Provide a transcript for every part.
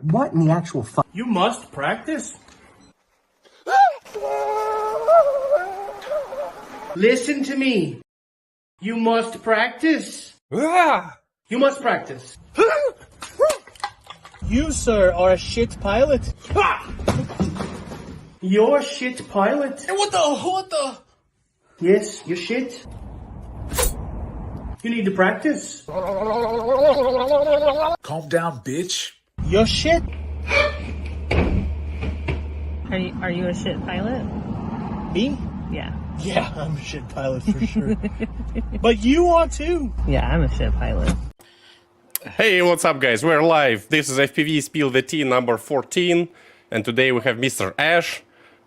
What in the actual fuck? You must practice. Listen to me. You must practice. You must practice. You, sir, are a shit pilot. You're a shit pilot. What the? Yes, you're shit. You need to practice. Calm down, bitch. You're shit. Are you a shit pilot? Me? Yeah. Yeah, I'm a shit pilot for sure. But you are too. Yeah, I'm a shit pilot. Hey, what's up guys? We're live. This is FPV Spill the Tea number 14. And today we have Mr. Ash.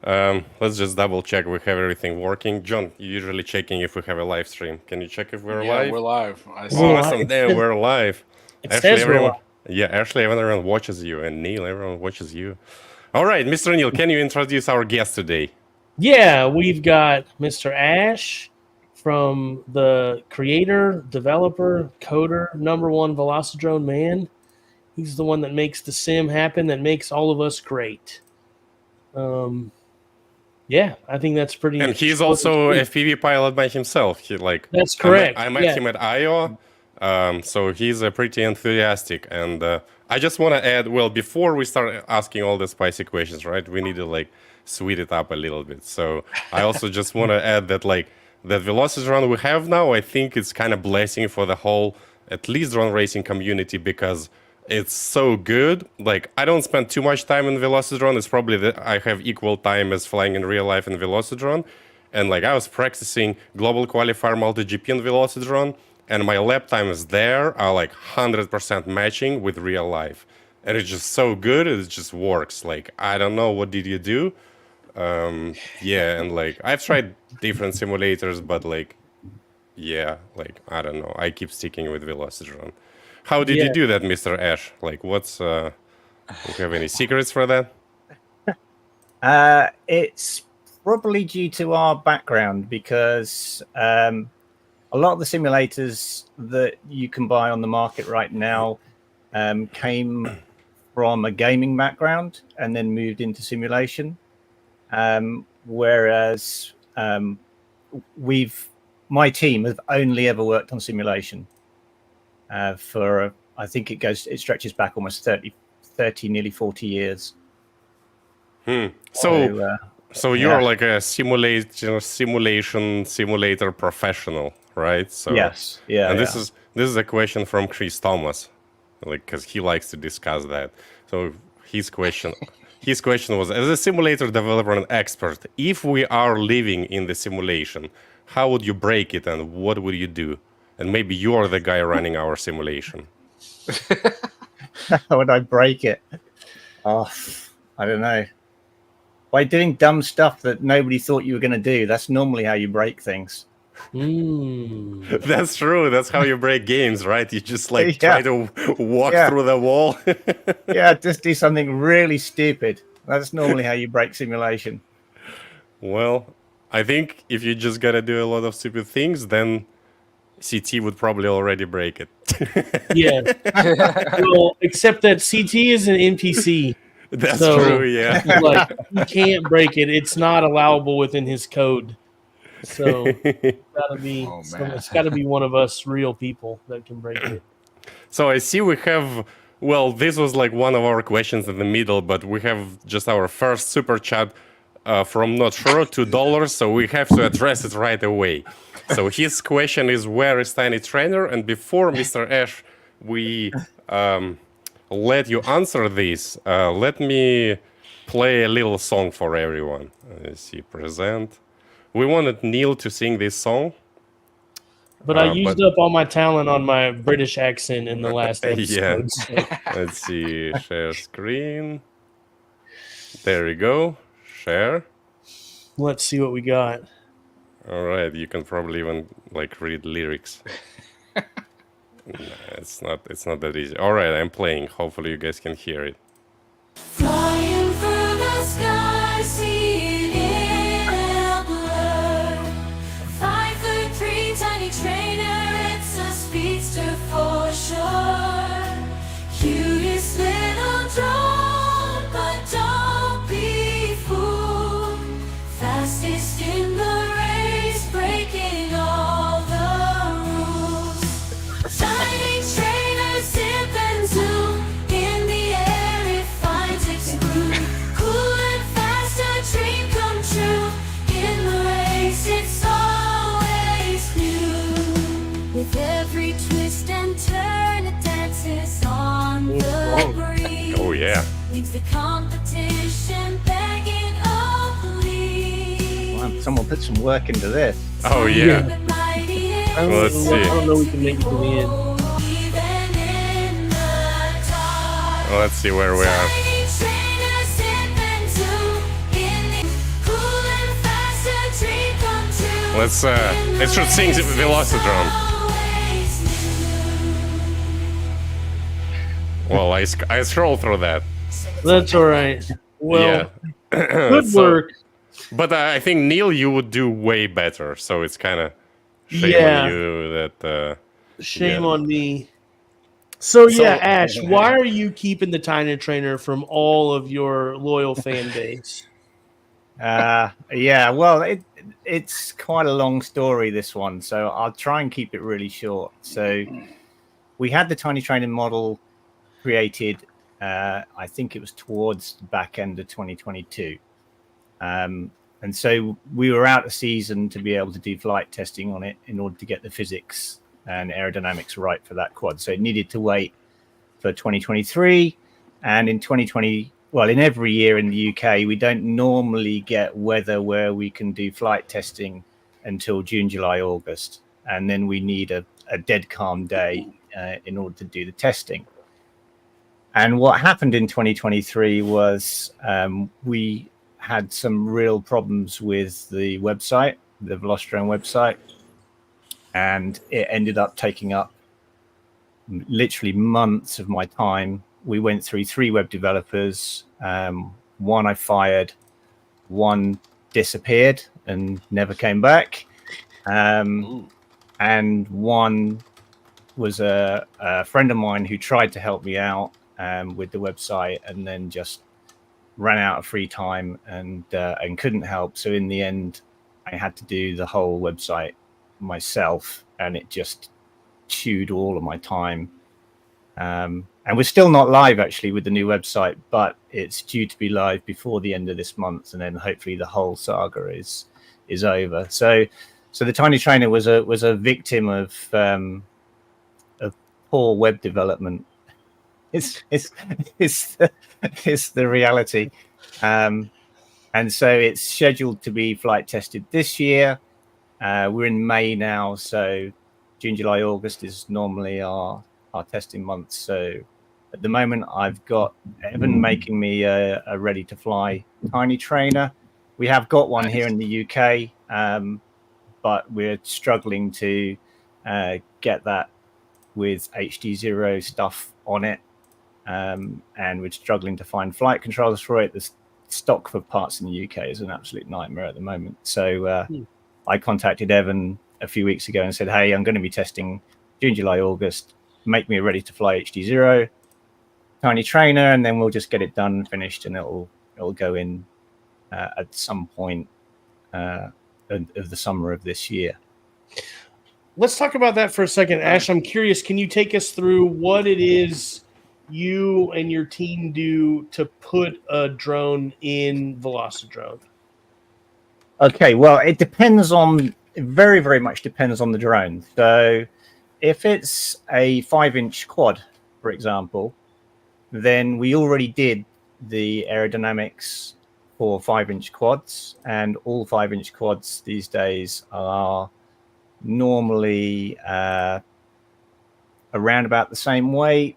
Let's just double check we have everything working. John, you're usually checking if we have a live stream. Can you check if we're live? Yeah, we're live. Awesome, damn, we're live. It says we're live. Yeah, actually everyone watches you, and Neil, everyone watches you. Alright, Mr. Neil, can you introduce our guest today? Yeah, we've got Mr. Ash from the creator, developer, coder, #1 Velocidrone man. He's the one that makes the sim happen, that makes all of us great. Yeah, I think that's pretty. And he's also a FPV pilot by himself. That's correct. I met him at I/O, so he's pretty enthusiastic. And I just want to add, well, before we start asking all the spicy questions, right? We need to sweet it up a little bit. So I also just want to add that that Velocidrone we have now, I think it's kind of blessing for the whole, at least drone racing community, because it's so good. I don't spend too much time in Velocidrone. It's probably that I have equal time as flying in real life in Velocidrone. And I was practicing global qualifier MultiGP in Velocidrone, and my lap times there are 100% matching with real life. And it's just so good, it just works. I don't know, what did you do? Yeah, and I've tried different simulators, but yeah, I don't know. I keep sticking with Velocidrone. How did you do that, Mr. Ash? What's do you have any secrets for that? It's probably due to our background, because a lot of the simulators that you can buy on the market right now came from a gaming background and then moved into simulation. Whereas my team have only ever worked on simulation for I think it stretches back almost 30 nearly 40 years. So you're a simulator professional, right? So yes, yeah. And this is a question from Chris Thomas, because he likes to discuss that. So his question was, as a simulator developer and expert, if we are living in the simulation, how would you break it and what would you do? And maybe you're the guy running our simulation. How would I break it? Oh, I don't know. By doing dumb stuff that nobody thought you were going to do. That's normally how you break things. That's true. That's how you break games, right? You just try to walk through the wall. Yeah, just do something really stupid. That's normally how you break simulation. Well, I think if you just gotta do a lot of stupid things, then CT would probably already break it. Yeah. Well, except that CT is an NPC. That's true, yeah. You can't break it. It's not allowable within his code. So it's got to be one of us real people that can break it. So I see we have, well, this was one of our questions in the middle, but we have just our first super chat from not sure, $2, so we have to address it right away. So his question is, where is Tiny Trainer? And before, Mr. Ash, we let you answer this, let me play a little song for everyone. Let's see, present. We wanted Neil to sing this song. But I used up all my talent on my British accent in the last episode. Yeah. Let's see, share screen. There we go. Share. Let's see what we got. All right, you can probably even read lyrics. Nah, it's not that easy. All right, I'm playing. Hopefully you guys can hear it. Flying through the sky, see it in a blur. 5'3" tiny trainer, it's a speedster for sure. Cutest little drone. on the breeze. Oh yeah. Leaves the competition begging, oh please. Wow, someone put some work into this. Oh yeah. The mighty Let's see. I don't know we can make it to the end. even in the dark. Let's see where we are. Tiny trainer sipping too in the cool and fast, a dream come true. Let's should sing Velocidrone. Always knew. Well, I scroll through that. That's all right. Well, Yeah. good So- work. But I think Neil, you would do way better. So it's kind of shame Yeah. on you that. Shame yeah. on me. So yeah, So- Ash, why are you keeping the Tiny Trainer from all of your loyal fan base? Yeah, well, it's quite a long story, this one, so I'll try and keep it really short. So we had the Tiny Training model created, I think it was towards the back end of 2022. And so we were out of season to be able to do flight testing on it in order to get the physics and aerodynamics right for that quad. So it needed to wait for 2023. And in 2020, well, in every year in the UK, we don't normally get weather where we can do flight testing until June, July, August. And then we need a dead calm day in order to do the testing. And what happened in 2023 was we had some real problems with the website, the Velocidrone website, and it ended up taking up literally months of my time. We went through 3 web developers. One I fired, one disappeared and never came back, and one was a friend of mine who tried to help me out with the website and then just ran out of free time and couldn't help. So in the end, I had to do the whole website myself, and it just chewed all of my time. And we're still not live actually with the new website, but it's due to be live before the end of this month, and then hopefully the whole saga is over. So the Tiny Trainer was a victim of poor web development. It's the reality. And so it's scheduled to be flight tested this year. We're in May now, so June, July, August is normally our testing months. So at the moment, I've got Evan making me a ready to fly Tiny Trainer. We have got one here in the UK, but we're struggling to get that with HD0 stuff on it. And we're struggling to find flight controllers for it. The stock for parts in the UK is an absolute nightmare at the moment. So I contacted Evan a few weeks ago and said, hey, I'm going to be testing June, July, August. Make me a ready to fly HD0 Tiny Trainer, and then we'll just get it done and finished, and it'll go in at some point of the summer of this year. Let's talk about that for a second. Ash, I'm curious, can you take us through what it is you and your team do to put a drone in Velocidrone? Okay, well, it very, very much depends on the drone. So if it's a 5-inch quad, for example, then we already did the aerodynamics for 5-inch quads, and all 5-inch quads these days are normally around about the same weight.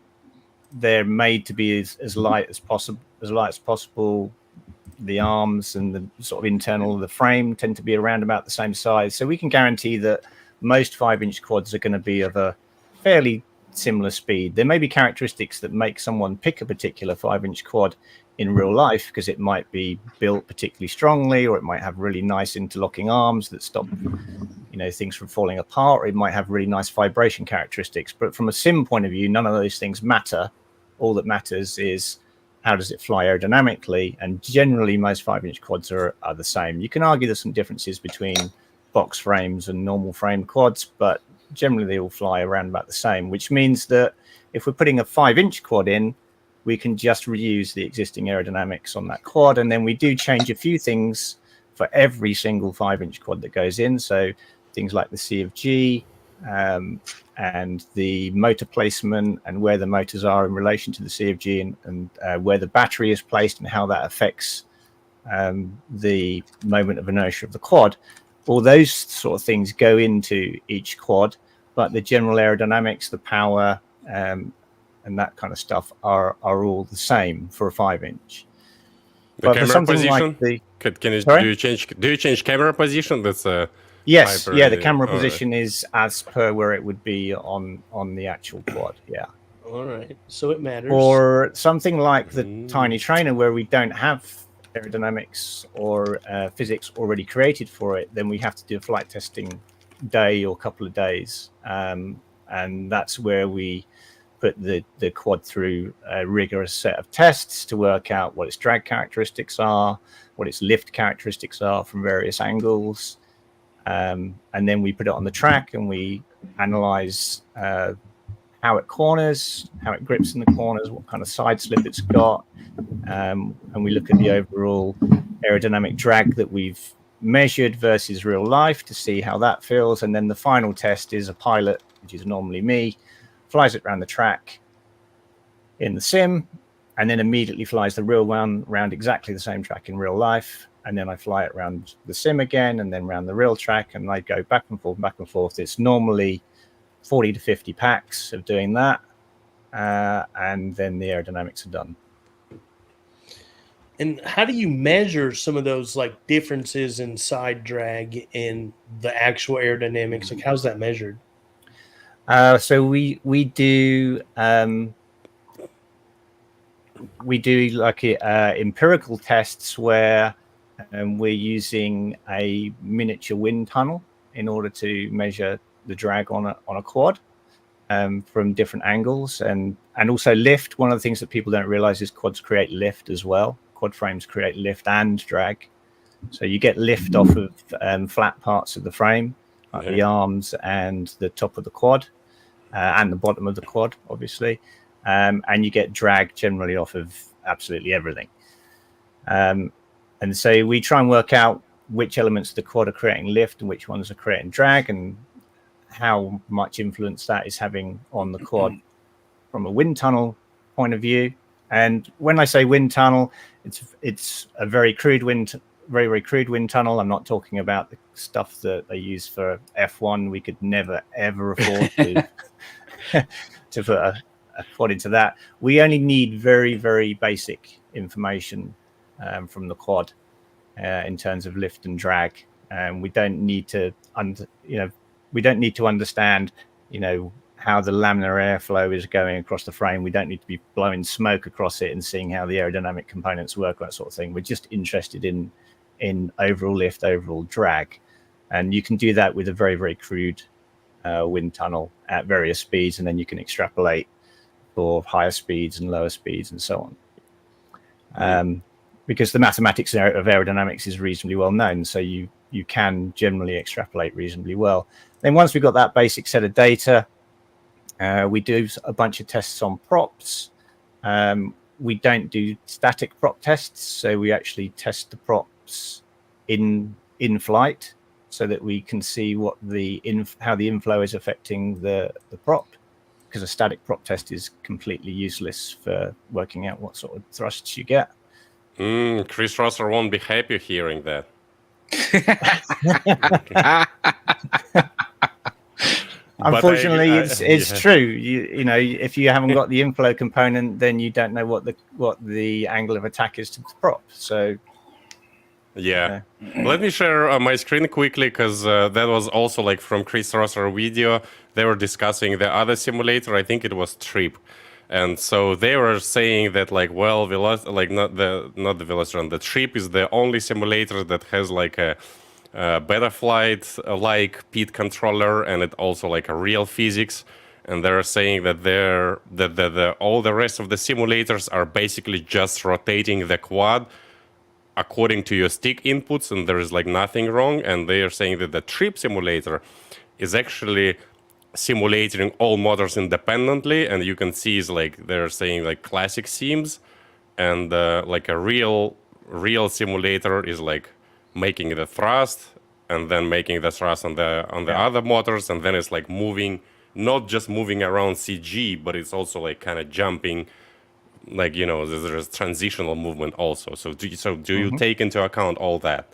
They're made to be as light as possible. The arms and the sort of internal of the frame tend to be around about the same size. So we can guarantee that most 5-inch quads are going to be of a fairly similar speed. There may be characteristics that make someone pick a particular 5-inch quad in real life, because it might be built particularly strongly, or it might have really nice interlocking arms that stop things from falling apart, or it might have really nice vibration characteristics. But from a sim point of view, none of those things matter. All that matters is how does it fly aerodynamically, and generally most 5-inch quads are the same. You can argue there's some differences between box frames and normal frame quads, but generally they all fly around about the same, which means that if we're putting a 5-inch quad in, we can just reuse the existing aerodynamics on that quad, and then we do change a few things for every single 5-inch quad that goes in. So things like the CFG, and the motor placement and where the motors are in relation to the CFG and where the battery is placed and how that affects the moment of inertia of the quad. All those sort of things go into each quad, but the general aerodynamics, the power, and that kind of stuff are all the same for a 5-inch. The But for camera something position? like the Can you Sorry? do you change camera position? That's yes, hyper- yeah, the camera alright. position is as per where it would be on the actual quad. Yeah. All right, so it matters. Or something like the tiny trainer where we don't have aerodynamics or physics already created for it, then we have to do a flight testing day or couple of days, and that's where we put the quad through a rigorous set of tests to work out what its drag characteristics are, what its lift characteristics are from various angles, and then we put it on the track and we analyze how it corners, how it grips in the corners, what kind of side slip it's got, and we look at the overall aerodynamic drag that we've measured versus real life to see how that feels. And then the final test is a pilot, which is normally me, flies it around the track in the sim, and then immediately flies the real one around exactly the same track in real life. And then I fly it around the sim again, and then around the real track, and I go back and forth, back and forth. It's normally 40 to 50 packs of doing that, and then the aerodynamics are done. And how do you measure some of those like differences in side drag and the actual aerodynamics? Like, how's that measured? So we do like empirical tests where we're using a miniature wind tunnel in order to measure the drag on a quad from different angles, and also lift. One of the things that people don't realize is quads create lift as well. Quad frames create lift and drag, so you get lift off of flat parts of the frame, like the arms and the top of the quad, and the bottom of the quad, obviously, and you get drag generally off of absolutely everything. And so we try and work out which elements of the quad are creating lift and which ones are creating drag, and how much influence that is having on the quad from a wind tunnel point of view. And when I say wind tunnel, it's a very crude very crude wind tunnel. I'm not talking about the stuff that they use for F1. We could never ever afford to put a quad into that. We only need very, very basic information from the quad in terms of lift and drag. We don't need to understand, how the laminar airflow is going across the frame. We don't need to be blowing smoke across it and seeing how the aerodynamic components work, that sort of thing. We're just interested in overall lift, overall drag. And you can do that with a very, very crude wind tunnel at various speeds, and then you can extrapolate for higher speeds and lower speeds and so on. Because the mathematics of aerodynamics is reasonably well known, so you can generally extrapolate reasonably well. Then once we've got that basic set of data, we do a bunch of tests on props. We don't do static prop tests, so we actually test the props in flight so that we can see how the inflow is affecting the prop, because a static prop test is completely useless for working out what sort of thrusts you get. Chris Rosser won't be happy hearing that. Unfortunately, it's true. If you haven't got the inflow component, then you don't know what the angle of attack is to the prop. So, let me share my screen quickly, because that was also like from Chris Rosser video. They were discussing the other simulator. I think it was Trip. And so they were saying that, not the Velocidrone, the Trip is the only simulator that has like a Betaflight like PEAT controller, and it also like a real physics. And they're saying that all the rest of the simulators are basically just rotating the quad according to your stick inputs, and there is like nothing wrong. And they are saying that the Trip simulator is actually simulating all motors independently, and you can see is like they're saying like classic sims, and like a real simulator is like making the thrust and then making the thrust on the other motors, and then it's like moving not just moving around CG, but it's also like kind of jumping, like, you know, there's transitional movement also. So do you take into account all that?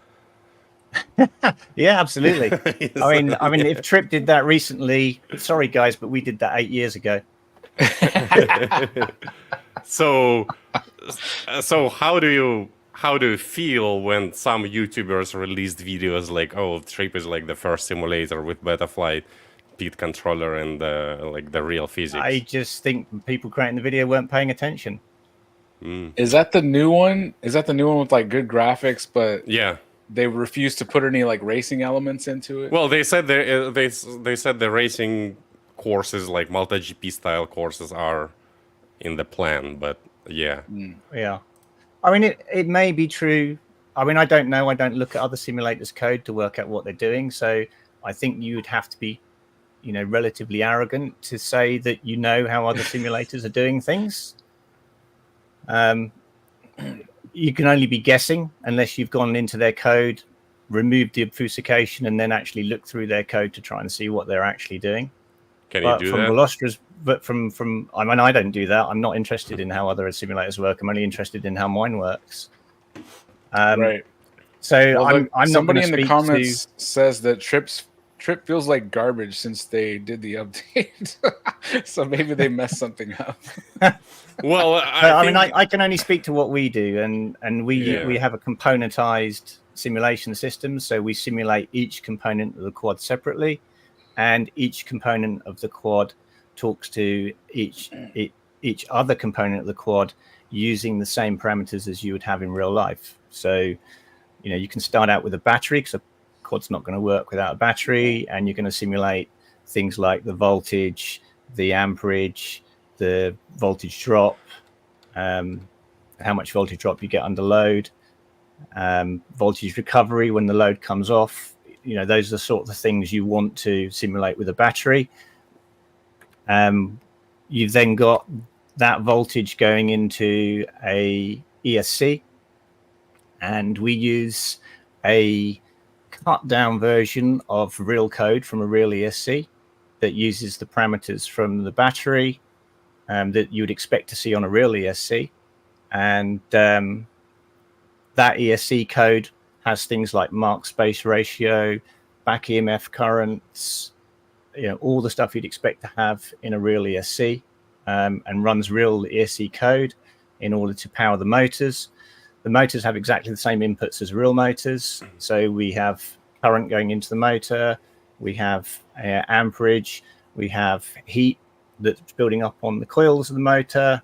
Yeah, absolutely. Yes. I mean, if Trip did that recently, sorry guys, but we did that 8 years ago. So how do you feel when some YouTubers released videos like, oh, Trip is like the first simulator with Betaflight, Pete controller, and like the real physics? I just think people creating the video weren't paying attention. Is that the new one? Is that the new one with like good graphics, but Yeah. they refuse to put any like racing elements into it? Well, they said they said the racing courses, like MultiGP style courses, are in the plan, but yeah. Yeah. I mean, it may be true. I mean, I don't know. I don't look at other simulators' code to work out what they're doing. So I think you would have to be, you know, relatively arrogant to say that you know how other simulators are doing things. You can only be guessing unless you've gone into their code, removed the obfuscation, and then actually looked through their code to try and see what they're actually doing. Can But you do from that? Velostra's, but from I mean, I don't do that. I'm not interested in how other simulators work. I'm only interested in how mine works. Right. So Well, I'm not somebody going in to the speak comments says that Trip feels like garbage since they did the update. So maybe they messed something up. Well, I mean, I can only speak to what we do, and we Yeah. have a componentized simulation system. So we simulate each component of the quad separately, and each component of the quad talks to each other component of the quad using the same parameters as you would have in real life. So, you know, you can start out with a battery because a quad's not going to work without a battery, and you're going to simulate things like the voltage, the amperage, the voltage drop, how much voltage drop you get under load, voltage recovery when the load comes off. You know, those are the sort of things you want to simulate with a battery. You've then got that voltage going into a ESC, and we use a cut down version of real code from a real ESC that uses the parameters from the battery that you would expect to see on a real ESC. And that ESC code has things like mark space ratio, back EMF currents, you know, all the stuff you'd expect to have in a real ESC, and runs real ESC code in order to power the motors. The motors have exactly the same inputs as real motors. So we have current going into the motor, we have amperage, we have heat that's building up on the coils of the motor.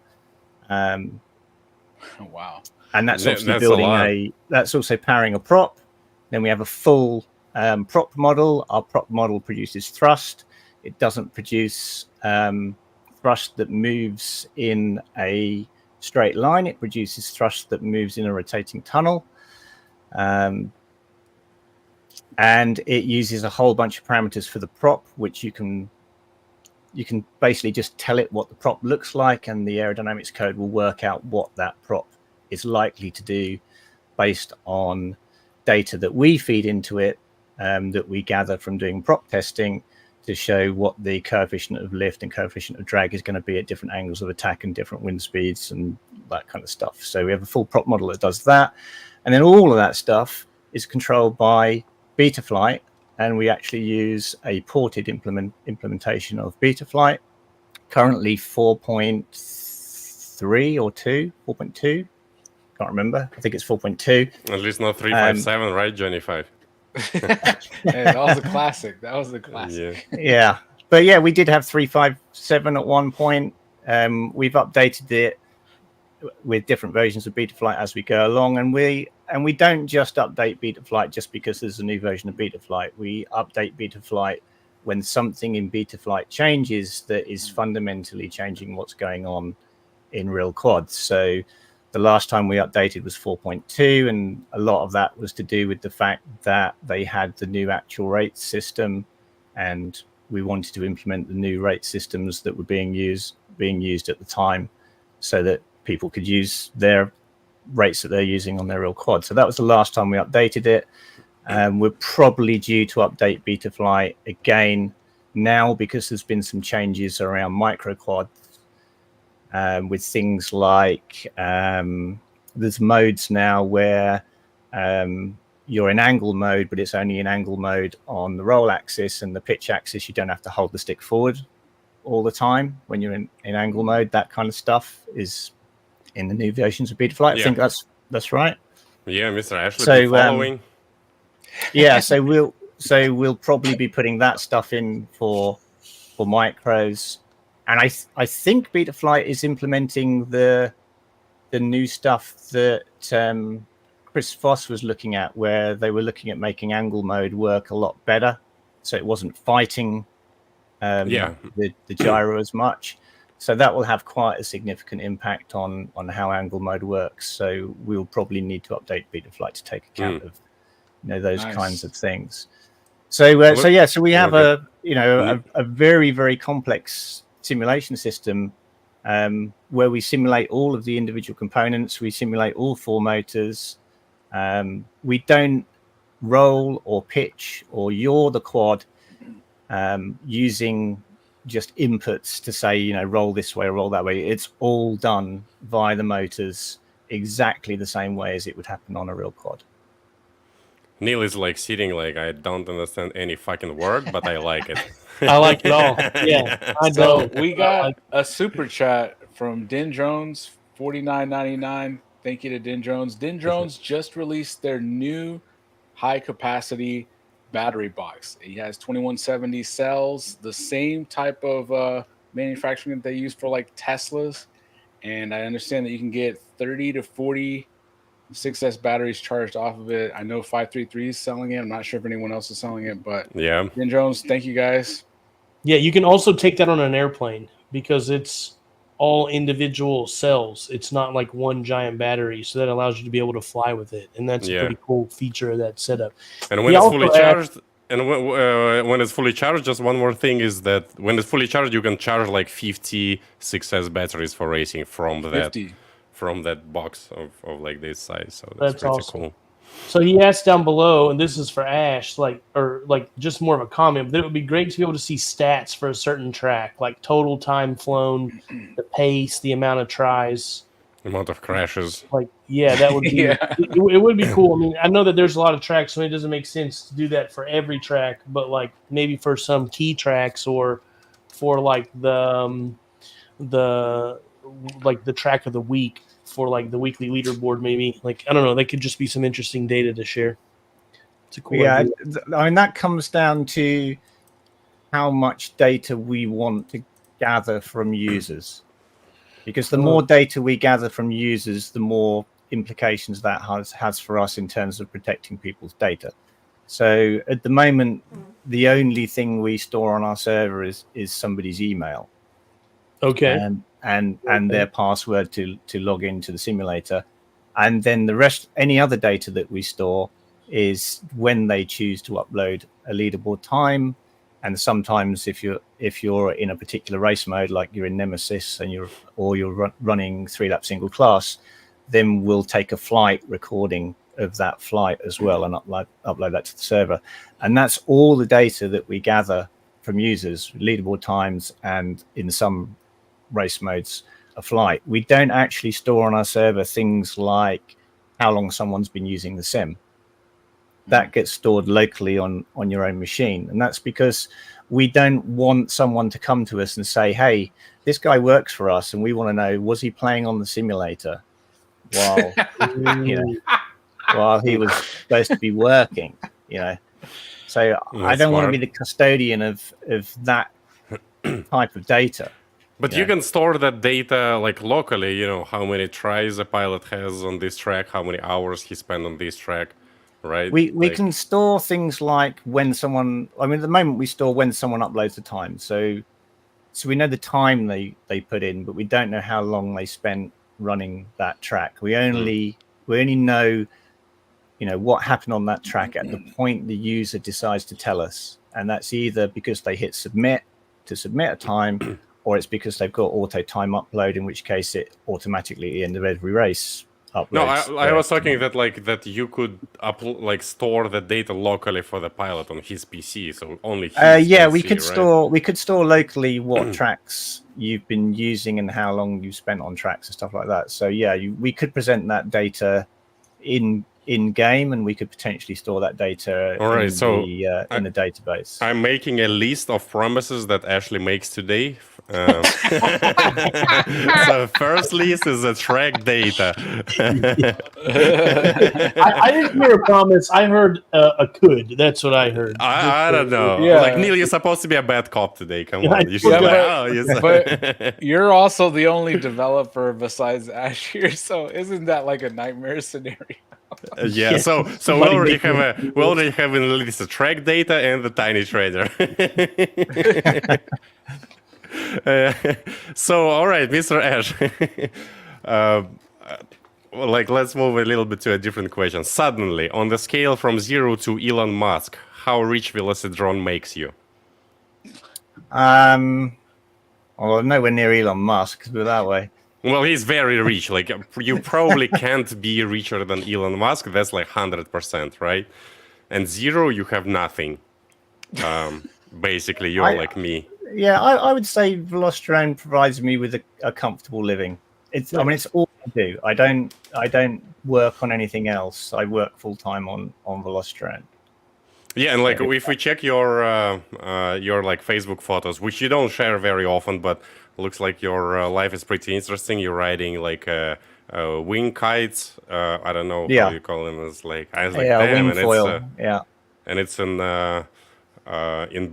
Wow. And that's obviously That's a building lot. that's also powering a prop. Then we have a full prop model. Our prop model produces thrust. It doesn't produce thrust that moves in a straight line. It produces thrust that moves in a rotating tunnel. And it uses a whole bunch of parameters for the prop, which you can basically just tell it what the prop looks like, and the aerodynamics code will work out what that prop is likely to do based on data that we feed into it, that we gather from doing prop testing to show what the coefficient of lift and coefficient of drag is going to be at different angles of attack and different wind speeds and that kind of stuff. So we have a full prop model that does that. And then all of that stuff is controlled by Betaflight, and we actually use a ported implementation of Betaflight, currently 4.3 or 2, 4.2. Can't remember. I think it's 4.2. At least not 357, right, Johnny 5? Hey, that was a classic. That was the classic. Yeah. Yeah, but yeah, we did have 357 at one point. We've updated it with different versions of Betaflight as we go along, and we don't just update Betaflight just because there's a new version of Betaflight. We update Betaflight when something in Betaflight changes that is fundamentally changing what's going on in real quads. So the last time we updated was 4.2, and a lot of that was to do with the fact that they had the new actual rate system, and we wanted to implement the new rate systems that were being used at the time, so that people could use their rates that they're using on their real quad. So that was the last time we updated it. We're probably due to update Betaflight again now, because there's been some changes around micro quads, with things like there's modes now where you're in angle mode, but it's only in angle mode on the roll axis, and the pitch axis you don't have to hold the stick forward all the time when you're in angle mode. That kind of stuff is in the new versions of Betaflight. I think that's right. Yeah, Mr. Ashley, So, be following. Yeah, so we'll probably be putting that stuff in for micros, and I think Betaflight is implementing the new stuff that Chris Voss was looking at, where they were looking at making angle mode work a lot better, so it wasn't fighting the gyro as much. So that will have quite a significant impact on how angle mode works. So we'll probably need to update Betaflight to take account of those kinds of things. So we have a very, very complex simulation system where we simulate all of the individual components. We simulate all 4 motors. We don't roll or pitch or yaw the quad using just inputs to say, roll this way or roll that way. It's all done via the motors exactly the same way as it would happen on a real quad. Neil is like sitting like, I don't understand any fucking word, but I like it. I like it all. Yeah, I So don't. we got a super chat from DinDrones, $49.99. Thank you to DinDrones. DinDrones just released their new high capacity battery box. It has 2170 cells, the same type of manufacturing that they use for like Teslas. And I understand that you can get 30 to 40 6S batteries charged off of it. I know 533 is selling it. I'm not sure if anyone else is selling it, but yeah. DinDrones, thank you guys. Yeah, you can also take that on an airplane because it's all individual cells. It's not like one giant battery, so that allows you to be able to fly with it, and that's a pretty cool feature of that setup. And when it's fully charged, when it's fully charged, just one more thing is that when it's fully charged, you can charge like 50 6S batteries for racing from that box of like this size. So that's pretty awesome. cool. So he asked down below, and this is for Ash, just more of a comment, but it would be great to be able to see stats for a certain track, like total time flown, the pace, the amount of tries, the amount of crashes. That would be it would be cool. I mean, I know that there's a lot of tracks, so it doesn't make sense to do that for every track, but like maybe for some key tracks or for like the track of the week. For like the weekly leaderboard, maybe I don't know. That could just be some interesting data to share. It's a cool idea. I mean, that comes down to how much data we want to gather from users, because the more data we gather from users, the more implications that has for us in terms of protecting people's data. So at the moment, the only thing we store on our server is somebody's email. Okay. And their password to log into the simulator, and then the rest, any other data that we store, is when they choose to upload a leaderboard time. And sometimes if you're in a particular race mode, like you're in Nemesis and you're running 3-lap single class, then we'll take a flight recording of that flight as well and upload that to the server. And that's all the data that we gather from users, leaderboard times, and in some race modes a flight. We don't actually store on our server things like how long someone's been using the sim. That gets stored locally on your own machine, and that's because we don't want someone to come to us and say, hey, this guy works for us and we want to know, was he playing on the simulator while while he was supposed to be working, so I don't want to be the custodian of that type of data. But you can store that data like locally, how many tries a pilot has on this track, how many hours he spent on this track, right? We can store things like when someone, at the moment we store when someone uploads the time. So we know the time they put in, but we don't know how long they spent running that track. We only know, what happened on that track at the point the user decides to tell us. And that's either because they hit submit to submit a time, or it's because they've got auto time upload, in which case it automatically at the end of every race uploads. No, I was talking that you could store the data locally for the pilot on his PC, so only he. We could store locally what tracks you've been using and how long you've spent on tracks and stuff like that. So yeah, we could present that data in game, and we could potentially store that data in the database. I'm making a list of promises that Ashley makes today. So first list is the track data. I didn't hear a promise. I heard a could. That's what I heard. I don't know. Yeah. Like, Neil, you're supposed to be a bad cop today. Come on. You should Yeah, be like, but- oh, yes. But you're also the only developer besides Ash here, so isn't that like a nightmare scenario? Yeah, so we Somebody already make have in the list the track data and the tiny trader. So all right, Mr. Ash. Let's move a little bit to a different question. Suddenly, on the scale from 0 to Elon Musk, how rich Velocidrone makes you? Well, nowhere near Elon Musk, put it that way. Well, he's very rich. Like, you probably can't be richer than Elon Musk. That's like 100%, right? And 0, you have nothing. Basically, you're like me. Yeah, I would say Velocidrone provides me with a comfortable living. It's all I do. I don't work on anything else. I work full time on Velocidrone. Yeah, and like if we check your like Facebook photos, which you don't share very often, but looks like your life is pretty interesting. You're riding like wing kites. I don't know how you call them. It's like wing foil. And it's in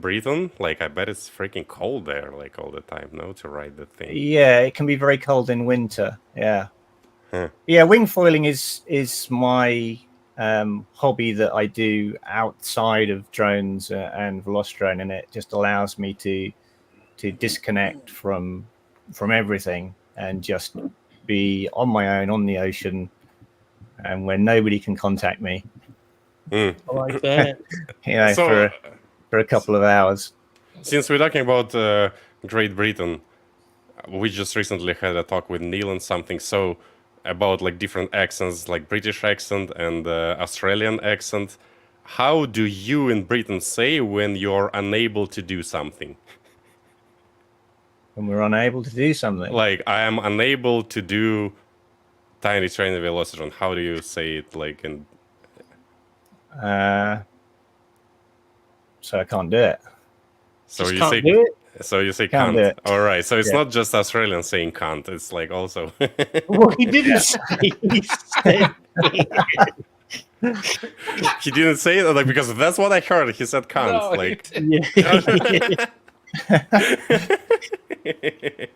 Britain. Like, I bet it's freaking cold there, like all the time. No, to ride the thing. Yeah, it can be very cold in winter. Yeah, Huh. yeah. Wing foiling is my hobby that I do outside of drones and Velocidrone, and it just allows me to disconnect from everything and just be on my own on the ocean, and where nobody can contact me. I like that. So, for a couple of hours. Since we're talking about Great Britain, we just recently had a talk with Neil and something about like different accents, like British accent and Australian accent. How do you in Britain say when you're unable to do something? When we're unable to do something. Like, I am unable to do tiny trainer Velocidrone. How do you say it? Like in. So I can't do it. So Just you can't say. do it? So you say Can't can't. do it. All right. So it's Yeah. not just Australians saying can't. It's like also. Well, he didn't say. He said. He didn't say it like, because that's what I heard. He said can't. No, he like. Yeah.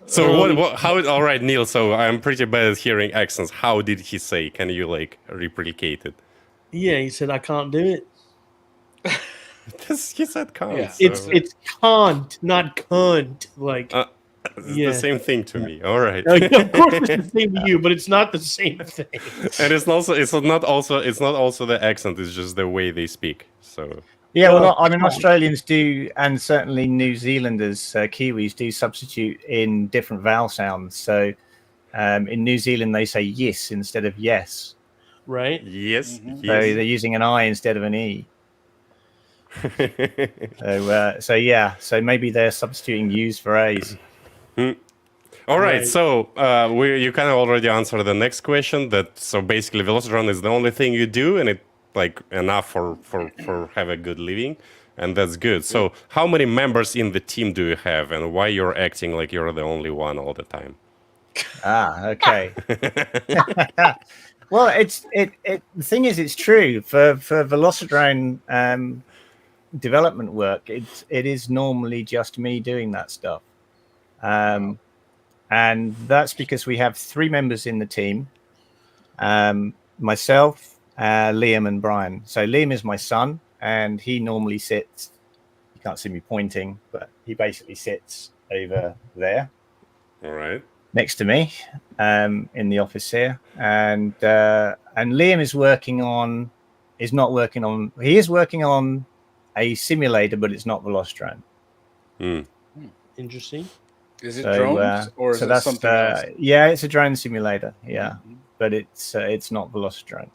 So what? How? All right, Neil. So I'm pretty bad at hearing accents. How did he say? Can you like replicate it? Yeah, he said I can't do it. He said can't. Yeah. So. It's can't, not cunt. Like, It's yeah. the same thing to me. All right. of course, it's the same to you, but it's not the same thing. And it's not also the accent. It's just the way they speak. So. Yeah, well, I mean, Australians do, and certainly New Zealanders, Kiwis do substitute in different vowel sounds. So in New Zealand, they say yes instead of yes. Right? Yes. So they're using an I instead of an E. So maybe they're substituting U's for A's. All right, Right. so you kind of already answered the next question. So basically, Velocidrone is the only thing you do, and it like enough for have a good living, and that's good. So how many members in the team do you have, and why you're acting like you're the only one all the time? Okay. Well, the thing is, it's true for Velocidrone development work. It is normally just me doing that stuff. And that's because we have 3 members in the team, myself, Liam and Brian. So Liam is my son, and he normally sits, you can't see me pointing, but he basically sits over there All right. next to me in the office here. And Liam is working on a simulator, but it's not Velocidrone. Interesting. Is it So, drones or is it that's something else? yeah, it's a drone simulator. Yeah. but it's not Velocidrone.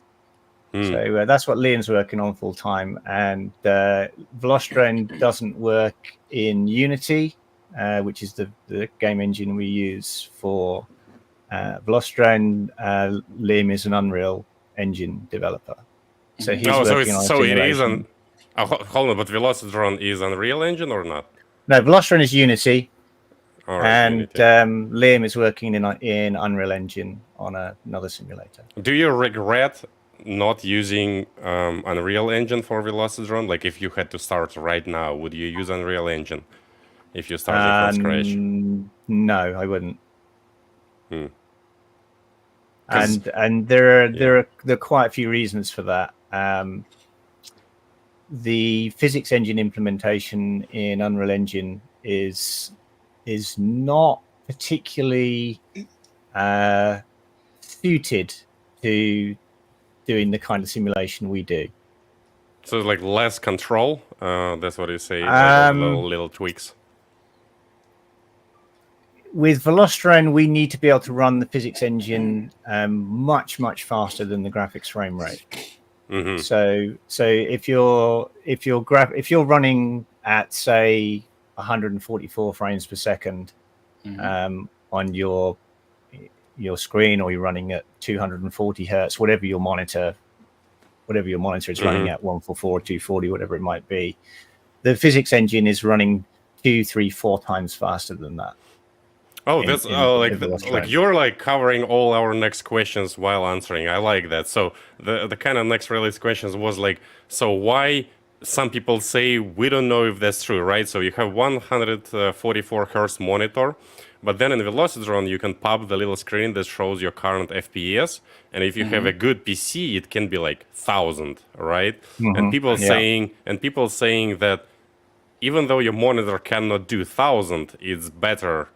Hmm. So that's what Liam's working on full time. And Velocidrone doesn't work in Unity, which is the game engine we use for Velocidrone. Liam is an Unreal Engine developer, so he's working on a so it simulation. isn't. Hold on, but Velocidrone is Unreal Engine or not? No, Velocidrone is Unity, All right, and Unity. Liam is working in Unreal Engine on another simulator. Do you regret not using Unreal Engine for Velocidrone? Like, if you had to start right now, would you use Unreal Engine if you started from scratch? No, I wouldn't. Hmm. And there are quite a few reasons for that. The physics engine implementation in Unreal Engine is not particularly suited to doing the kind of simulation we do. So, like, less control. That's what you say. Little tweaks. With Velocidrone, we need to be able to run the physics engine much faster than the graphics frame rate. Mm-hmm. So if you're running at, say, 144 frames per second on your screen, or you're running at 240 hertz, whatever your monitor is running at, 144, 240, whatever it might be, the physics engine is running 2, 3, 4 times faster than that. Oh, that's like you're like covering all our next questions while answering. I like that. So the kind of next release questions was like, so why some people say we don't know if that's true, right? So you have 144 hertz monitor, but then in Velocidrone you can pop the little screen that shows your current FPS, and if you have a good PC, it can be like 1,000, right? And people saying that even though your monitor cannot do 1,000, it's better.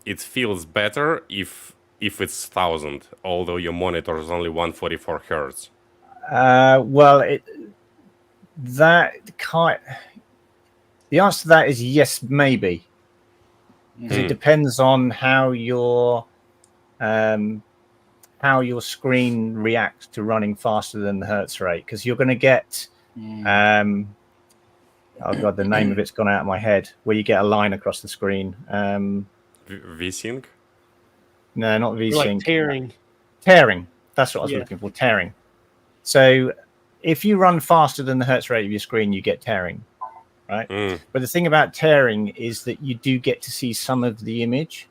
It feels better if it's 1,000, although your monitor is only 144 hertz. The answer to that is yes, maybe, because it depends on how your screen reacts to running faster than the hertz rate. Because you're going to get, oh god, the name of it's gone out of my head. Where you get a line across the screen. V-Sync? No, not V-Sync. Like tearing. Tearing. That's what I was looking for. Tearing. So if you run faster than the hertz rate of your screen, you get tearing, right? But the thing about tearing is that you do get to see some of the image,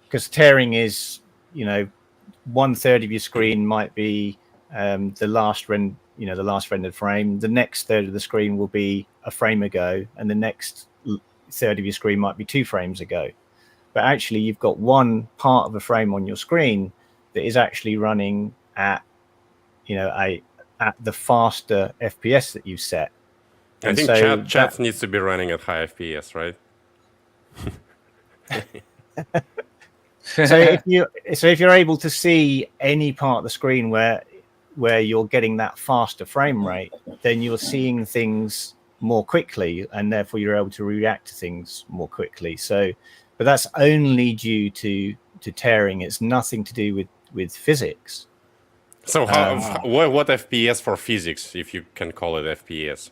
because tearing is, 1/3 of your screen might be the last rendered frame. The next third of the screen will be a frame ago, and the next third of your screen might be 2 frames ago. But actually you've got one part of a frame on your screen that is actually running at at the faster FPS that you've set. I think chat needs to be running at high FPS, right? So if you're able to see any part of the screen where you're getting that faster frame rate, then you're seeing things more quickly, and therefore you're able to react to things more quickly. But that's only due to tearing. It's nothing to do with physics. So what FPS for physics, if you can call it FPS?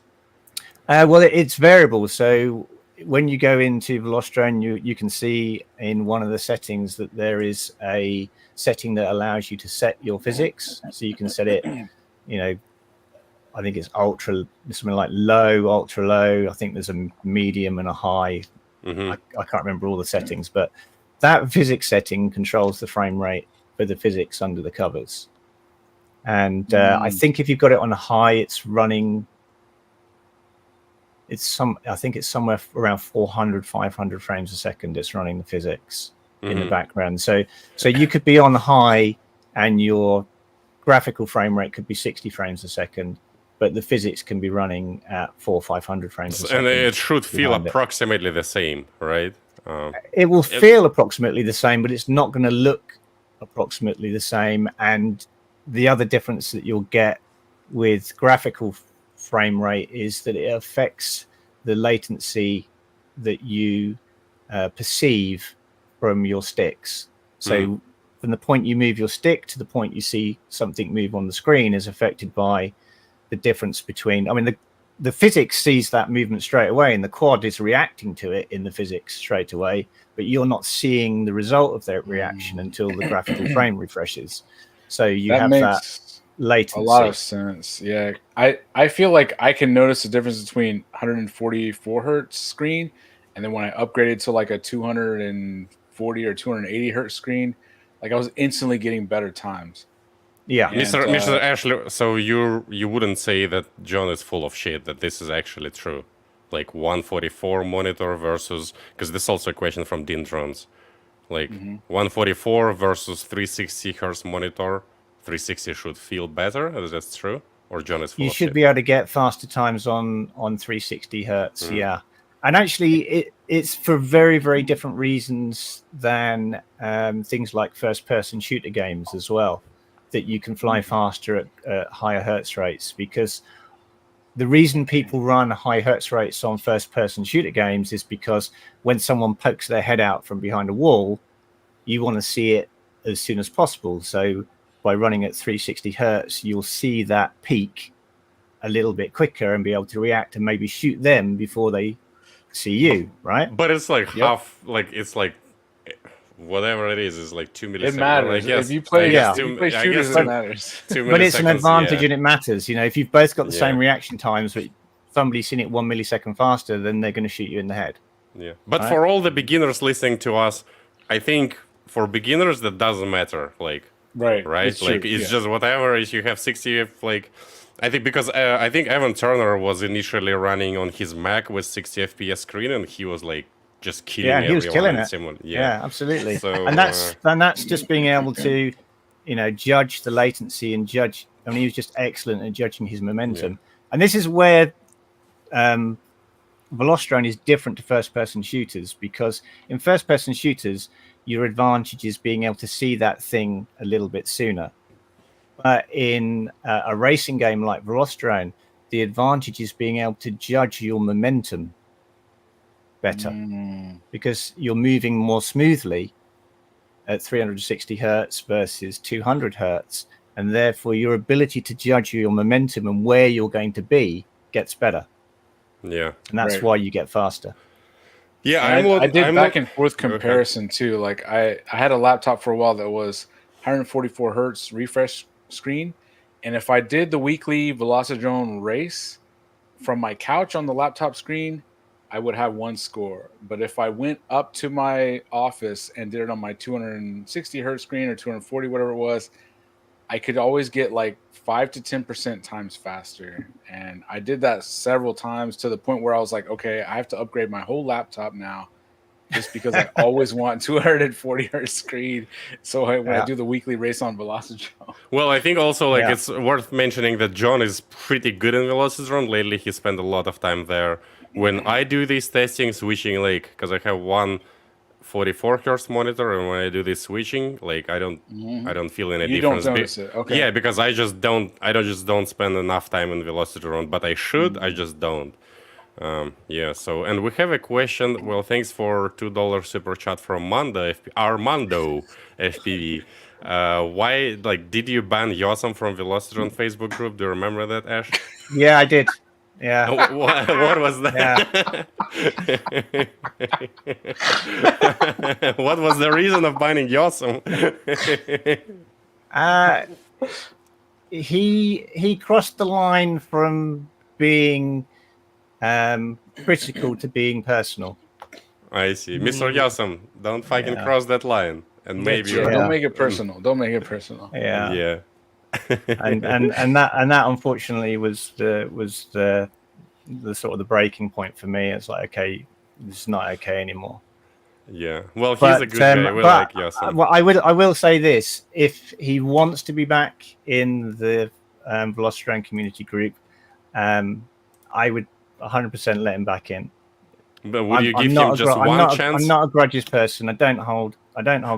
Well, it's variable. So when you go into Velocidrone, you can see in one of the settings that there is a setting that allows you to set your physics. So you can set it, I think it's ultra, something like low, ultra low. I think there's a medium and a high. I can't remember all the settings, but that physics setting controls the frame rate for the physics under the covers. And I think if you've got it on high, it's running. I think it's somewhere around 400, 500 frames a second. It's running the physics in the background. So you could be on high, and your graphical frame rate could be 60 frames a second, but the physics can be running at 400 or 500 frames a second. And it should feel approximately the same, right? It will feel approximately the same, but it's not going to look approximately the same. And the other difference that you'll get with graphical frame rate is that it affects the latency that you perceive from your sticks. So from the point you move your stick to the point you see something move on the screen is affected by the difference between. I mean, the physics sees that movement straight away, and the quad is reacting to it in the physics straight away, but you're not seeing the result of that reaction until the graphical frame refreshes. So you That have makes that latency. a lot of sense. Yeah, I feel like I can notice the difference between 144 hertz screen and then when I upgraded to like a 240 or 280 hertz screen, like I was instantly getting better times. Yeah, And, Mr. Ashley, so you wouldn't say that John is full of shit, that this is actually true? Like 144 monitor versus, because this is also a question from DinDrones. Like 144 versus 360 hertz monitor, 360 should feel better. Is that true? Or John is full you of should shit? be able to get faster times on 360 hertz. Yeah, and actually it's for very, very different reasons than things like first person shooter games as well, that you can fly faster at higher hertz rates, because the reason people run high hertz rates on first person shooter games is because when someone pokes their head out from behind a wall, you want to see it as soon as possible. So by running at 360 hertz, you'll see that peak a little bit quicker and be able to react and maybe shoot them before they see you, right? But it's like half, like it's like whatever it is like 2 milliseconds. it matters. I guess, If you play, I guess if you two- play I guess shooters, two- it matters. 2 But it's an milliseconds, advantage yeah. and it matters. You know, if you've both got the same Yeah. reaction times, but somebody's seen it 1 millisecond faster, then they're going to shoot you in the head. Yeah, but Right? for all the beginners listening to us, I think for beginners that doesn't matter. Like, Right. right? It's Like true, it's yeah. just whatever. If you have 60, like, I think because I think Evan Turner was initially running on his Mac with 60 FPS screen, and he was like just killing Yeah, he was everyone killing in it. Yeah, absolutely. So, and that's just being able to, you know, judge the latency and judge. I mean, he was just excellent at judging his momentum. And this is where Velocidrone is different to first-person shooters, because in first-person shooters, your advantage is being able to see that thing a little bit sooner. But in a racing game like Velocidrone, the advantage is being able to judge your momentum better, because you're moving more smoothly at 360 hertz versus 200 hertz, and therefore your ability to judge your momentum and where you're going to be gets better, yeah, and that's Right. why you get faster. yeah. I did I'm back not- and forth Go ahead. comparison too. Like I had a laptop for a while that was 144 hertz refresh screen, and if I did the weekly Velocidrone race from my couch on the laptop screen, I would have one score. But if I went up to my office and did it on my 260 hertz screen or 240, whatever it was, I could always get like 5 to 10% times faster. And I did that several times to the point where I was like, okay, I have to upgrade my whole laptop now just because I always want 240 hertz screen. So when I do the weekly race on Velocidrone. Well, I think also like Yeah. it's worth mentioning that John is pretty good in Velocidrone. Lately, he spent a lot of time there. When I do these testing, switching like, because I have one 44 hertz monitor, and when I do this switching, like I don't feel any You don't difference. notice it. Okay. Yeah, because I just don't spend enough time in Velocidrone, but I should. I just don't. Yeah. So, and we have a question. Well, thanks for $2 super chat from Armando FPV. Why, like, did you ban Yawesome from Velocidrone Facebook group? Do you remember that, Ash? Yeah, I did. Yeah. What was that? What was the reason of banning Yawesome? He crossed the line from being critical to being personal. I see. Mr. Yawesome, don't fucking Yeah. cross that line. And maybe Yeah, Yeah. don't make it personal. Don't make it personal. Yeah. yeah. and that unfortunately was the sort of the breaking point for me. It's like, okay, this is not okay anymore. Yeah. Well, he's But, a good guy. We like Yawesome. well, I will say this: if he wants to be back in the Velocidrone community group, I would 100% let him back in. But would you I'm give not him a just gr- I'm one not a- chance? I'm not a grudges person. I don't hold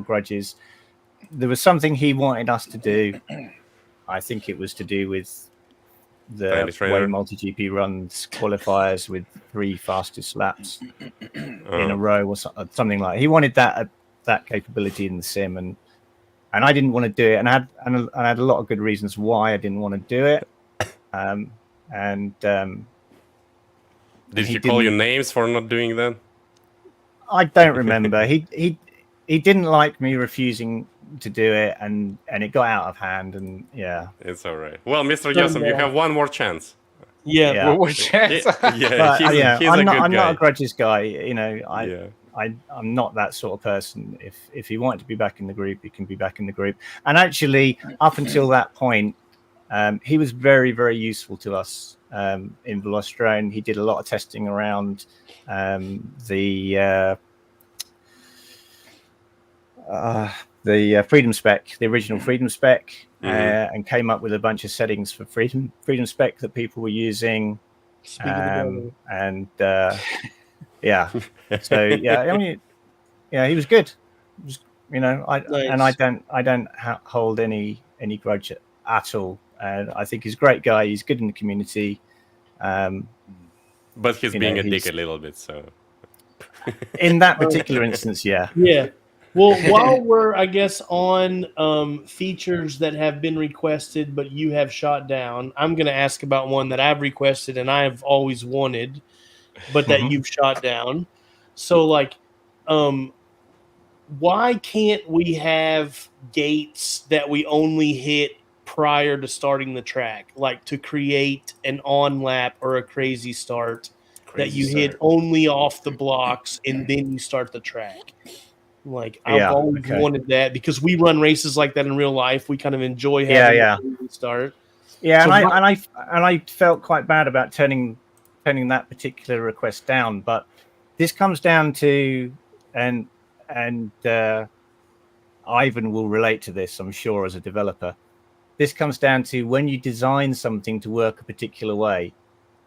grudges. There was something he wanted us to do. I think it was to do with the Tiny way trainer. MultiGP runs qualifiers with 3 fastest laps in a row or something like. He wanted that capability in the sim, and and I didn't want to do it, and I had a lot of good reasons why I didn't want to do it. Did he he call you didn't- names for not doing that? I don't remember. He didn't like me refusing to do it, and it got out of hand, and yeah. It's all right. Well, Mr. Done Yawesome, you now. have one more chance. Yeah. Yeah. What chance? Yeah, But, yeah, he's I'm a not. good I'm guy. not a grudges guy. You know, Yeah. I'm not that sort of person. If he wanted to be back in the group, he can be back in the group. And actually, up until that point, he was very, very useful to us in Velocidrone. He did a lot of testing around the Freedom Spec, the original Freedom Spec, and came up with a bunch of settings for Freedom Spec that people were using. Speak of the devil. And yeah, so yeah, I mean, yeah, he was good. Just, you know, Nice. I don't hold any grudge at all. And I think he's a great guy. He's good in the community. But he's You being know, a dick he's- a little bit, so. In that particular instance, yeah. Yeah. Well, while we're, I guess, on features that have been requested but you have shot down, I'm going to ask about one that I've requested and I've always wanted, but that you've shot down. So, like, why can't we have gates that we only hit prior to starting the track, like to create an on lap or a crazy start that you hit only off the blocks and then you start the track? Like, I've Yeah, always okay. wanted that because we run races like that in real life. We kind of enjoy Yeah, having yeah. a crazy start. Yeah, So and I felt quite bad about turning that particular request down. But this comes down to, and Ivan will relate to this, I'm sure, as a developer. This comes down to when you design something to work a particular way,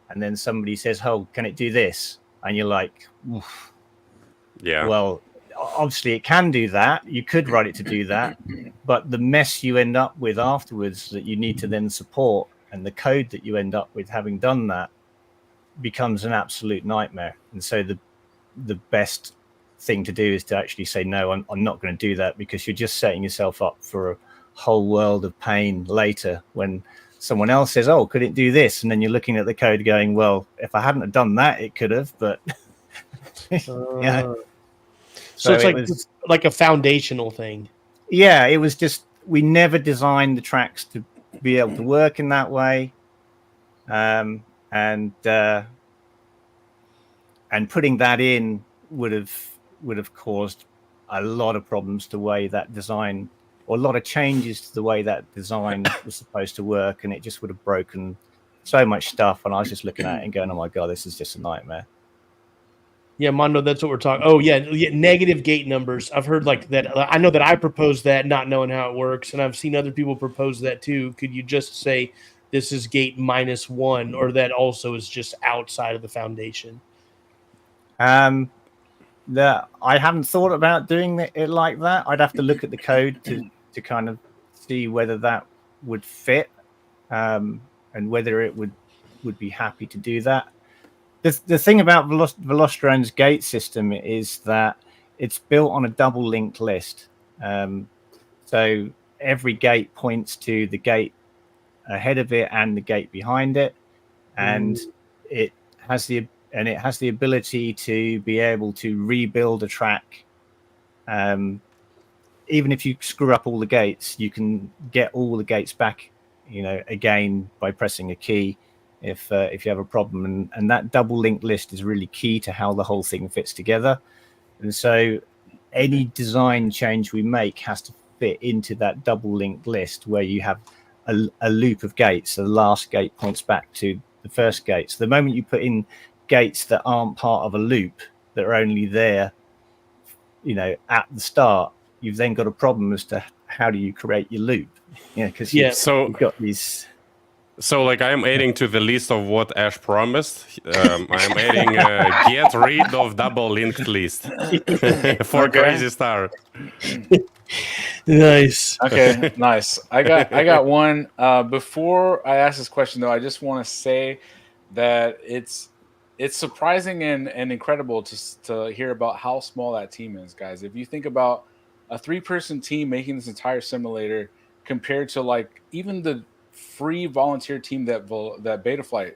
and then somebody says, "Oh, can it do this?" And you're like, "Oof. Yeah. Well, obviously it can do that. You could write it to do that, but the mess you end up with afterwards that you need to then support, and the code that you end up with having done that, becomes an absolute nightmare." And so the best thing to do is to actually say, "No, I'm not going to do that," because you're just setting yourself up for a whole world of pain later when someone else says, "Oh, could it do this?" And then you're looking at the code going, "Well, if I hadn't have done that, it could have," but yeah. So it's it like was- it's like a foundational thing. Yeah, it was just, we never designed the tracks to be able to work in that way. And putting that in would have caused a lot of problems to the way that design, or a lot of changes to the way that design was supposed to work, and it just would have broken so much stuff. And I was just looking at it and going, "Oh my god, this is just a nightmare." Yeah, Mondo, that's what we're talking. Oh, yeah, negative gate numbers. I've heard like that. I know that I proposed that, not knowing how it works, and I've seen other people propose that too. Could you just say this is gate -1, or that also is just outside of the foundation? That I haven't thought about doing it like that. I'd have to look at the code to kind of see whether that would fit, and whether it would be happy to do that. The thing about Velocidrone's gate system is that it's built on a double linked list. So every gate points to the gate ahead of it and the gate behind it, and it has the ability to be able to rebuild a track. Even if you screw up all the gates, you can get all the gates back, again by pressing a key if you have a problem. And that double linked list is really key to how the whole thing fits together. And so any design change we make has to fit into that double linked list, where you have a loop of gates. The last gate points back to the first gate. So the moment you put in gates that aren't part of a loop, that are only there, at the start, you've then got a problem as to how do you create your loop? Because you've got these. So, like, I'm adding to the list of what Ash promised. I'm adding get rid of double linked list for Crazy Star. Nice. Okay, nice. I got one. Before I ask this question, though, I just want to say that it's surprising and incredible to hear about how small that team is, guys. If you think about a 3-person team making this entire simulator compared to like even the free volunteer team that that Betaflight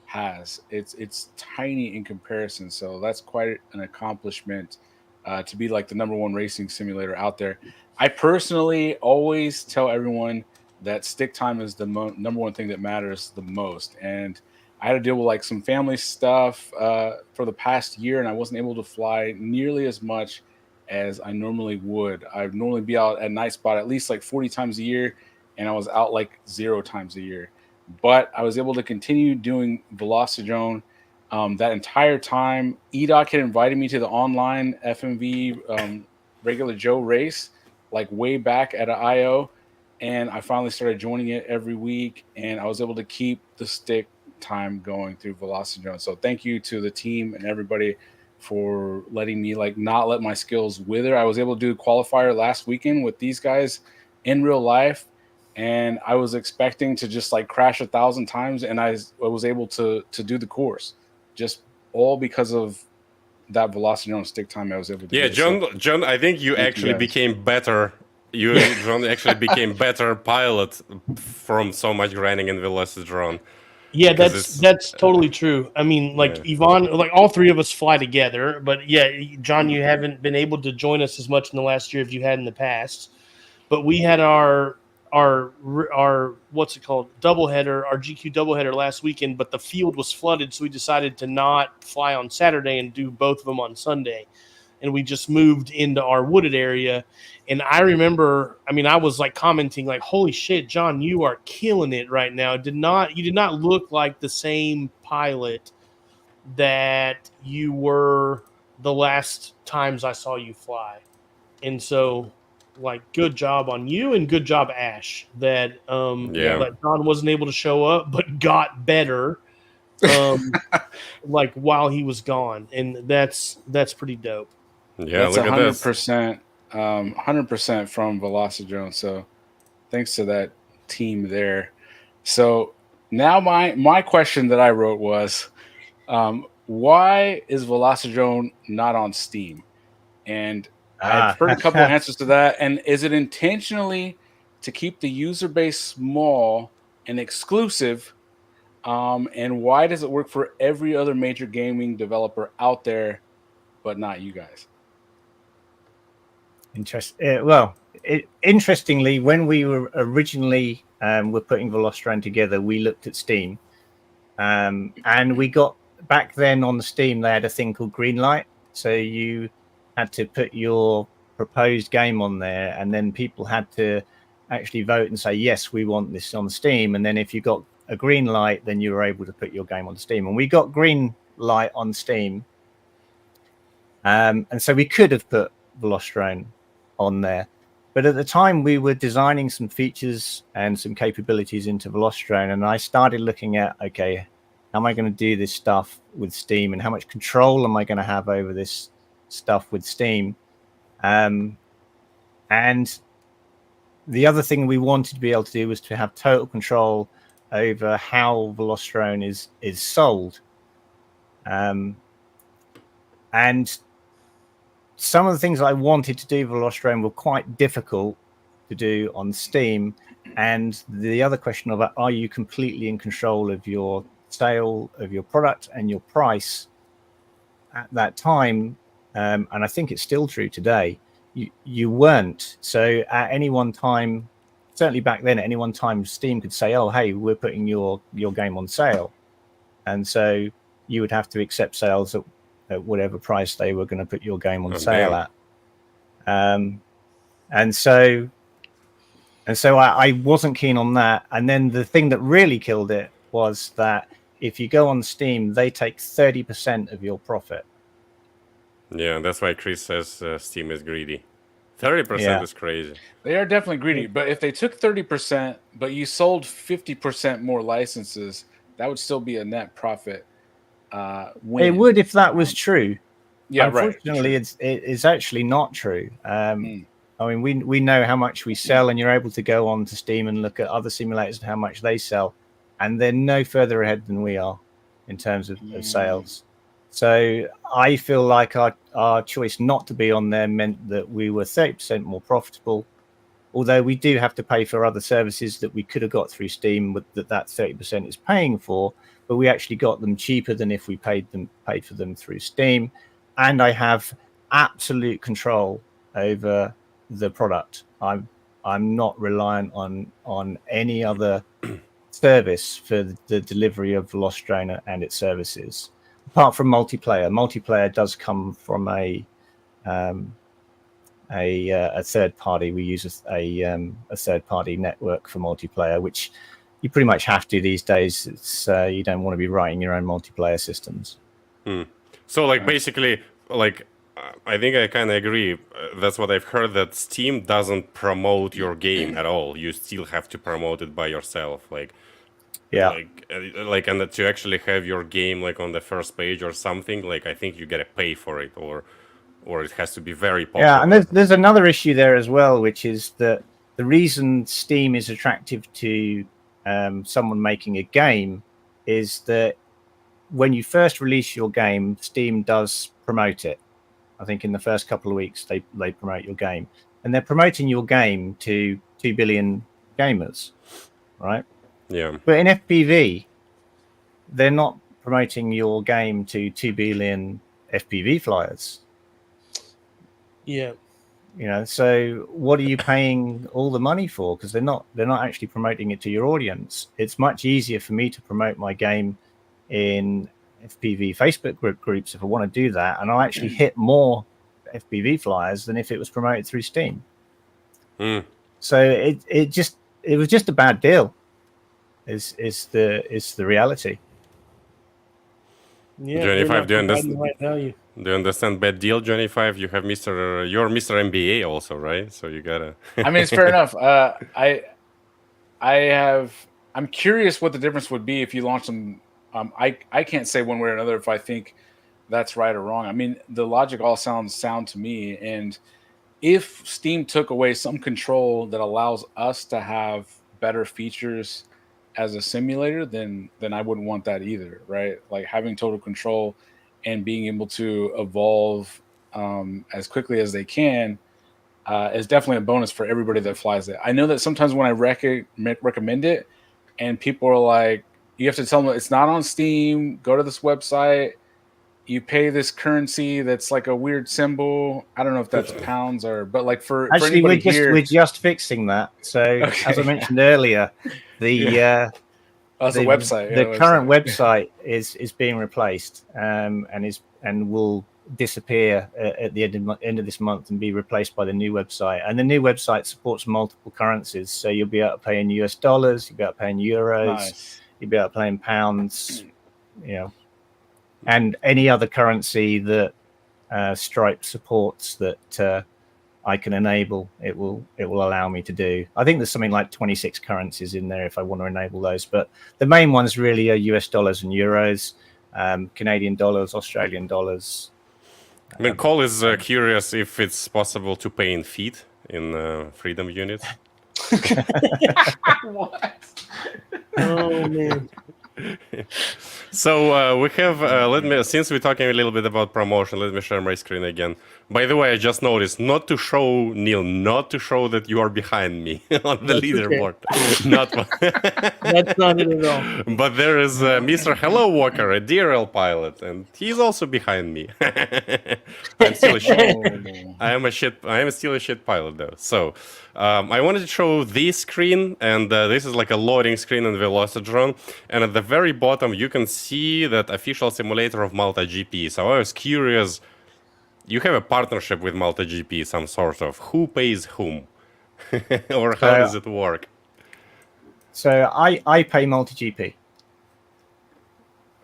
has. It's tiny in comparison. So that's quite an accomplishment to be like the #1 racing simulator out there. I personally always tell everyone that stick time is the #1 thing that matters the most. And I had to deal with like some family stuff for the past year, and I wasn't able to fly nearly as much as I normally would. I'd normally be out at night spot at least like 40 times a year, and I was out like 0 times a year. But I was able to continue doing Velocidrone that entire time. EDOC had invited me to the online FMV regular Joe race, like way back at an IO, and I finally started joining it every week, and I was able to keep the stick time going through Velocidrone. So thank you to the team and everybody for letting me like not let my skills wither. I was able to do a qualifier last weekend with these guys in real life, and I was expecting to just like crash 1,000 times, and I was able to do the course just all because of that Velocidrone stick time I was able to Yeah, get. John, I think you actually became better. John actually became better pilot from so much grinding in Velocidrone. Yeah, Because that's totally true. I mean, like Yvonne, like all three of us fly together, but yeah, John, you haven't been able to join us as much in the last year as you had in the past. But we had our what's it called, doubleheader, our GQ doubleheader last weekend, but the field was flooded, so we decided to not fly on Saturday and do both of them on Sunday. And we just moved into our wooded area. And I remember, I mean, I was like commenting like, holy shit, John, you are killing it right now. You did not look like the same pilot that you were the last times I saw you fly. And so like good job on you and good job Ash that that John wasn't able to show up but got better like while he was gone. And that's pretty dope. Yeah, that's look at this. 100% from Velocidrone. So thanks to that team there. So now my question that I wrote was, why is Velocidrone not on Steam? And I've heard a couple of answers to that. And is it intentionally to keep the user base small and exclusive? And why does it work for every other major gaming developer out there, but not you guys? Interestingly, when we were originally were putting Velocidrone together, we looked at Steam, and we got back then on the Steam. They had a thing called Greenlight, so you had to put your proposed game on there, and then people had to actually vote and say yes, we want this on Steam. And then if you got a green light, then you were able to put your game on Steam. And we got green light on Steam, and so we could have put Velocidrone on there, but at the time we were designing some features and some capabilities into Velocidrone, and I started looking at, okay, how am I going to do this stuff with Steam, and how much control am I going to have over this stuff with Steam? And the other thing we wanted to be able to do was to have total control over how Velocidrone is sold, and some of the things I wanted to do with Velocidrone were quite difficult to do on Steam. And the other question about, are you completely in control of your sale of your product and your price at that time? And I think it's still true today. You weren't. So at any one time, certainly back then, at any one time, Steam could say, oh, hey, we're putting your game on sale. And so you would have to accept sales at whatever price they were going to put your game on sale at. And so I wasn't keen on that. And then the thing that really killed it was that if you go on Steam, they take 30% of your profit. Yeah, that's why Chris says Steam is greedy. 30% is crazy. They are definitely greedy. But if they took 30%, but you sold 50% more licenses, that would still be a net profit. It would if that was true. Yeah, unfortunately, right. it's actually not true. I mean, we know how much we sell, and you're able to go on to Steam and look at other simulators and how much they sell, and they're no further ahead than we are in terms of sales. So I feel like our choice not to be on there meant that we were 30% more profitable, although we do have to pay for other services that we could have got through Steam that 30% is paying for, but we actually got them cheaper than if we paid for them through Steam. And I have absolute control over the product. I'm not reliant on any other service for the delivery of Velocidrone and its services, apart from multiplayer. Multiplayer does come from a third party. We use a third party network for multiplayer, which you pretty much have to these days. It's you don't want to be writing your own multiplayer systems. So, like, basically, like, I think I kind of agree. That's what I've heard, that Steam doesn't promote your game at all. You still have to promote it by yourself. Like, Yeah. And to actually have your game like on the first page or something, like, I think you gotta pay for it, or it has to be very popular. Yeah, and there's another issue there as well, which is that the reason Steam is attractive to someone making a game is that when you first release your game, Steam does promote it. I think in the first couple of weeks they promote your game, and they're promoting your game to 2 billion gamers, right? Yeah. But in FPV, they're not promoting your game to 2 billion FPV flyers. Yeah. You know, so what are you paying all the money for? Because they're not actually promoting it to your audience. It's much easier for me to promote my game in FPV Facebook groups if I want to do that, and I'll actually hit more FPV flyers than if it was promoted through Steam. So it was just a bad deal. Is the reality? Yeah. Johnny they're Five, not do you providing the right value. Do you understand bad deal, Johnny Five? You have you're Mr. MBA also, right? So you gotta. I mean, it's fair enough. I'm curious what the difference would be if you launched them. I can't say one way or another if I think that's right or wrong. I mean, the logic all sounds sound to me. And if Steam took away some control that allows us to have better features as a simulator, then I wouldn't want that either, right? Like having total control and being able to evolve as quickly as they can is definitely a bonus for everybody that flies it. I know that sometimes when I recommend it, and people are like, you have to tell them it's not on Steam. Go to this website. You pay this currency that's like a weird symbol. I don't know if that's pounds but like for Actually, anybody here, we're just fixing that. So as I mentioned earlier, the website. The current website is being replaced and will disappear at the end of this month and be replaced by the new website. And the new website supports multiple currencies, so you'll be able to pay in US dollars, you'll be able to pay in euros, Nice. you'll be able to pay in pounds, you know, and any other currency that Stripe supports that I can enable. It will allow me to do. I think there's something like 26 currencies in there if I want to enable those, but the main ones really are US dollars and euros, Canadian dollars, Australian dollars. I mean, Cole is curious if it's possible to pay in feet in Freedom units. What? Oh man. So we have, since we're talking a little bit about promotion, let me share my screen again. By the way, I just noticed not to show, Neil, not to show that you are behind me on the leaderboard. That's not it at all. But there is Mr. Hello Walker, a DRL pilot, and he's also behind me. I'm still a shit. I am still a shit pilot though. So I wanted to show this screen, and this is like a loading screen in Velocidrone. And at the very bottom, you can see that official simulator of MultiGP. So I was curious. You have a partnership with MultiGP, some sort of. Who pays whom? Or how does it work? So I pay MultiGP.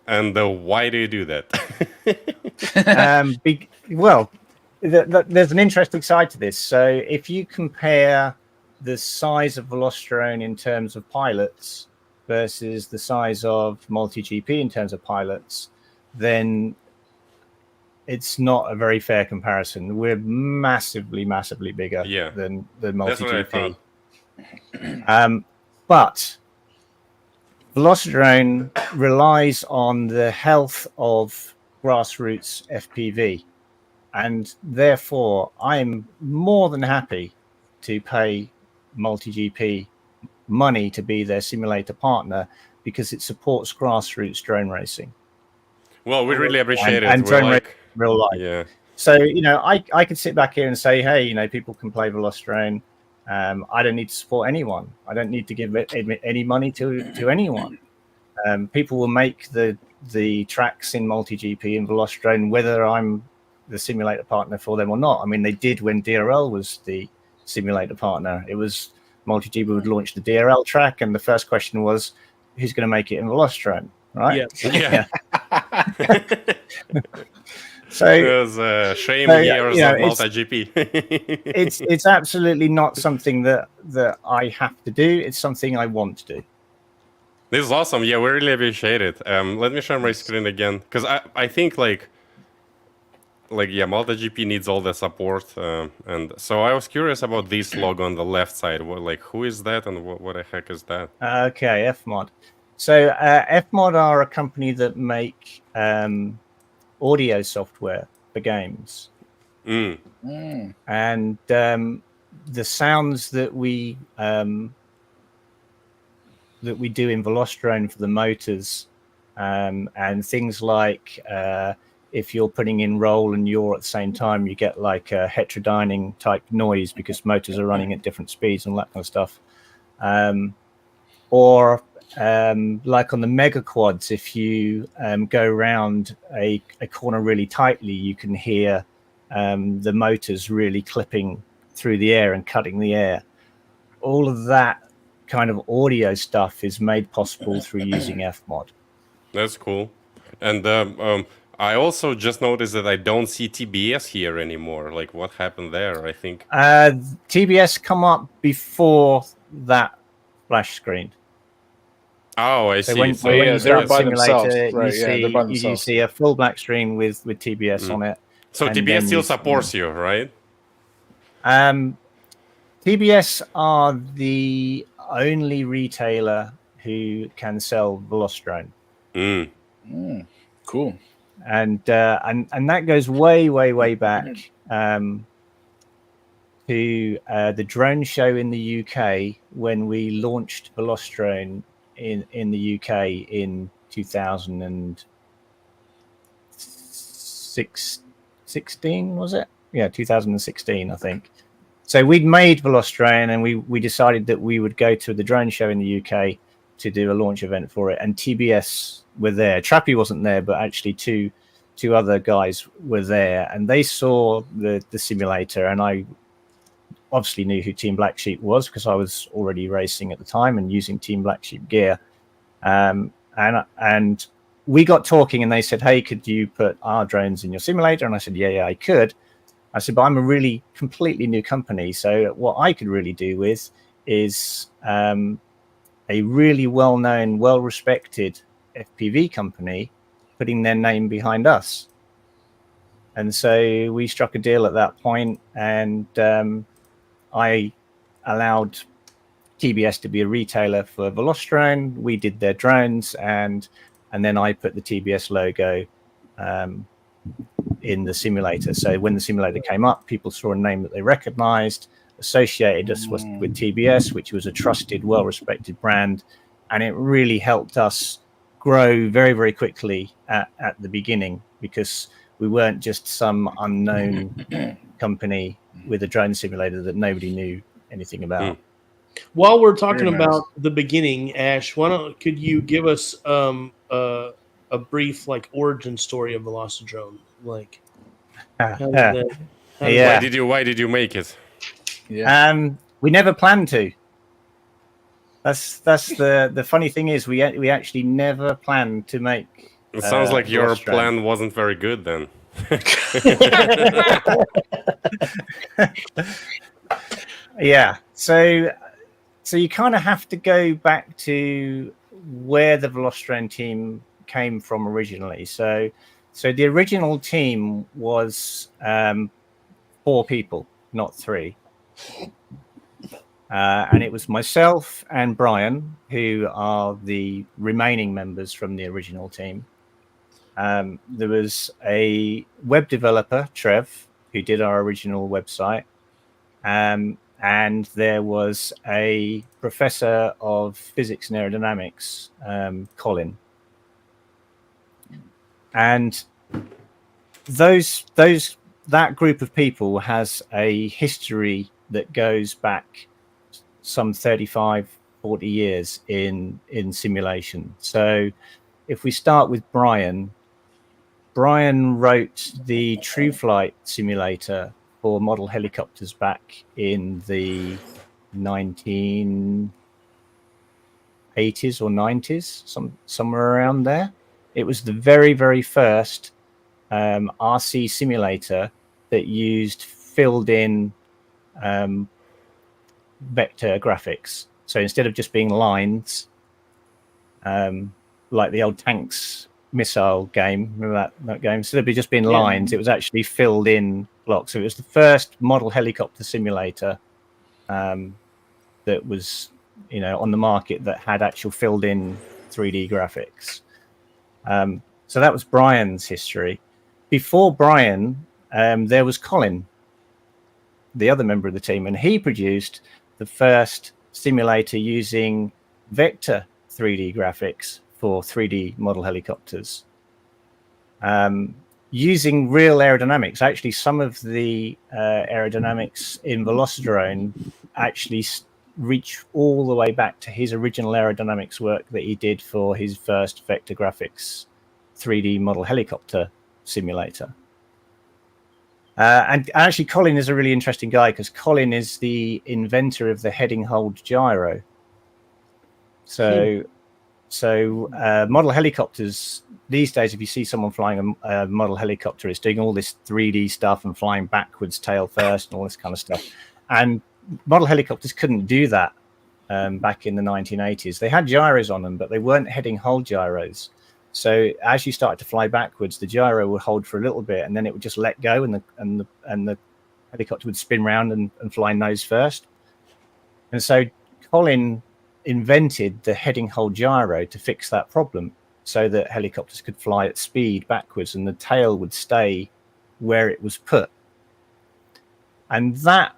And why do you do that? There's an interesting side to this. So if you compare the size of Velocidrone in terms of pilots versus the size of MultiGP in terms of pilots, then it's not a very fair comparison. We're massively bigger than MultiGP. But Velocidrone relies on the health of grassroots FPV, and therefore I'm more than happy to pay MultiGP money to be their simulator partner because it supports grassroots drone racing. Well, we really appreciate it. And We're drone like, racing in real life. yeah. So, I could sit back here and say, hey, people can play Velocidrone. I don't need to support anyone. I don't need to give any money to anyone. People will make the tracks in MultiGP and Velocidrone whether I'm the simulator partner for them or not. I mean, they did when DRL was the simulator partner. It was MultiGP would launch the DRL track, and the first question was, who's going to make it in Velocidrone, right? Yeah. So There's shame years of MultiGP. it's absolutely not something that I have to do. It's something I want to do. This is awesome. Yeah, we really appreciate it. Let me share my screen again, because I think like MultiGP needs all the support. And so I was curious about this logo on the left side. Who is that, and what the heck is that? Okay, FMod. So FMod are a company that make audio software for games. And the sounds that we do in Velocidrone for the motors, and things like if you're putting in roll and yaw at the same time, you get like a heterodyning type noise because motors are running at different speeds and that kind of stuff. Or like on the mega quads, if you go around a corner really tightly, you can hear the motors really clipping through the air and cutting the air. All of that kind of audio stuff is made possible through using FMod. That's cool. And I also just noticed that I don't see TBS here anymore. Like, what happened there? I think TBS come up before that flash screen. Oh, I So see. when you they're start by simulator, themselves. Right, you, they're by you themselves. see a full black screen with TBS on it. So and TBS then still you- supports you, right? TBS are the only retailer who can sell Velocidrone. Cool. And that goes way back to the drone show in the UK when we launched Velocidrone in the UK in 2016, was it? Yeah, 2016, I think. So we'd made Velocidrone, and we decided that we would go to the drone show in the UK to do a launch event for it, and TBS were there. Trappy wasn't there, but actually two other guys were there, and they saw the simulator, and I obviously knew who Team Black Sheep was because I was already racing at the time and using Team Black Sheep gear. And we got talking, and they said, hey, could you put our drones in your simulator? And I said, yeah, I could. I said, but I'm a really completely new company. So what I could really do with is a really well-known, well-respected FPV company putting their name behind us. And so we struck a deal at that point, and I allowed TBS to be a retailer for Velocidrone. We did their drones, and then I put the TBS logo in the simulator. So when the simulator came up, people saw a name that they recognized, associated us with TBS, which was a trusted, well-respected brand, and it really helped us grow very, very quickly at the beginning, because we weren't just some unknown company with a drone simulator that nobody knew anything about. While we're talking Very nice. about the beginning, Ash, could you give us a brief origin story of Velocidrone? How did that- how did Yeah. Why did you make it? Yeah. We never planned to. That's the funny thing is we actually never planned to make. It sounds like your Velocidrone. plan wasn't very good then. Yeah. So you kind of have to go back to where the Velocidrone team came from originally. So the original team was 4 people, not 3. And it was myself and Brian, who are the remaining members from the original team. There was a web developer, Trev, who did our original website. And there was a professor of physics and aerodynamics, Colin. And that group of people has a history that goes back some 35, 40 years in simulation. So if we start with Brian wrote the True Flight simulator for model helicopters back in the 1980s or 90s, somewhere around there. It was the very, very first RC simulator that used filled in vector graphics. So instead of just being lines, like the old tanks missile game, remember that game? Instead of just being lines, it was actually filled in blocks. So it was the first model helicopter simulator that was, on the market that had actual filled in 3D graphics. So that was Brian's history. Before Brian, there was Colin, the other member of the team, and he produced the first simulator using vector 3D graphics for 3D model helicopters, using real aerodynamics. Actually, some of the aerodynamics in Velocidrone actually reach all the way back to his original aerodynamics work that he did for his first vector graphics 3D model helicopter simulator. And actually, Colin is a really interesting guy because Colin is the inventor of the heading hold gyro. So model helicopters these days, if you see someone flying a model helicopter, it's doing all this 3D stuff and flying backwards, tail first, and all this kind of stuff. And model helicopters couldn't do that back in the 1980s. They had gyros on them, but they weren't heading hold gyros. So as you start to fly backwards, the gyro would hold for a little bit, and then it would just let go, and the helicopter would spin round and fly nose first. And so Colin invented the heading hold gyro to fix that problem, so that helicopters could fly at speed backwards, and the tail would stay where it was put. And that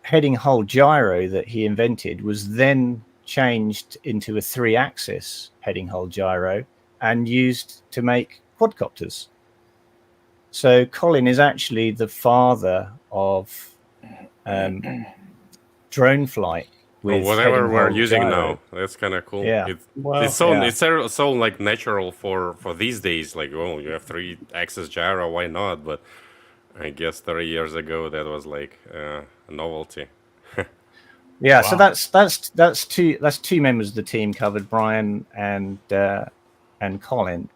heading hold gyro that he invented was then changed into a 3-axis heading hold gyro and used to make quadcopters. So Colin is actually the father of drone flight with whatever we're heading-hold using gyro. now. That's kind of cool. Yeah. It's so like natural for these days. Like, oh, you have 3-axis gyro, why not? But I guess 30 years ago that was like a novelty. Yeah, so that's two members of the team covered, Brian and Colin,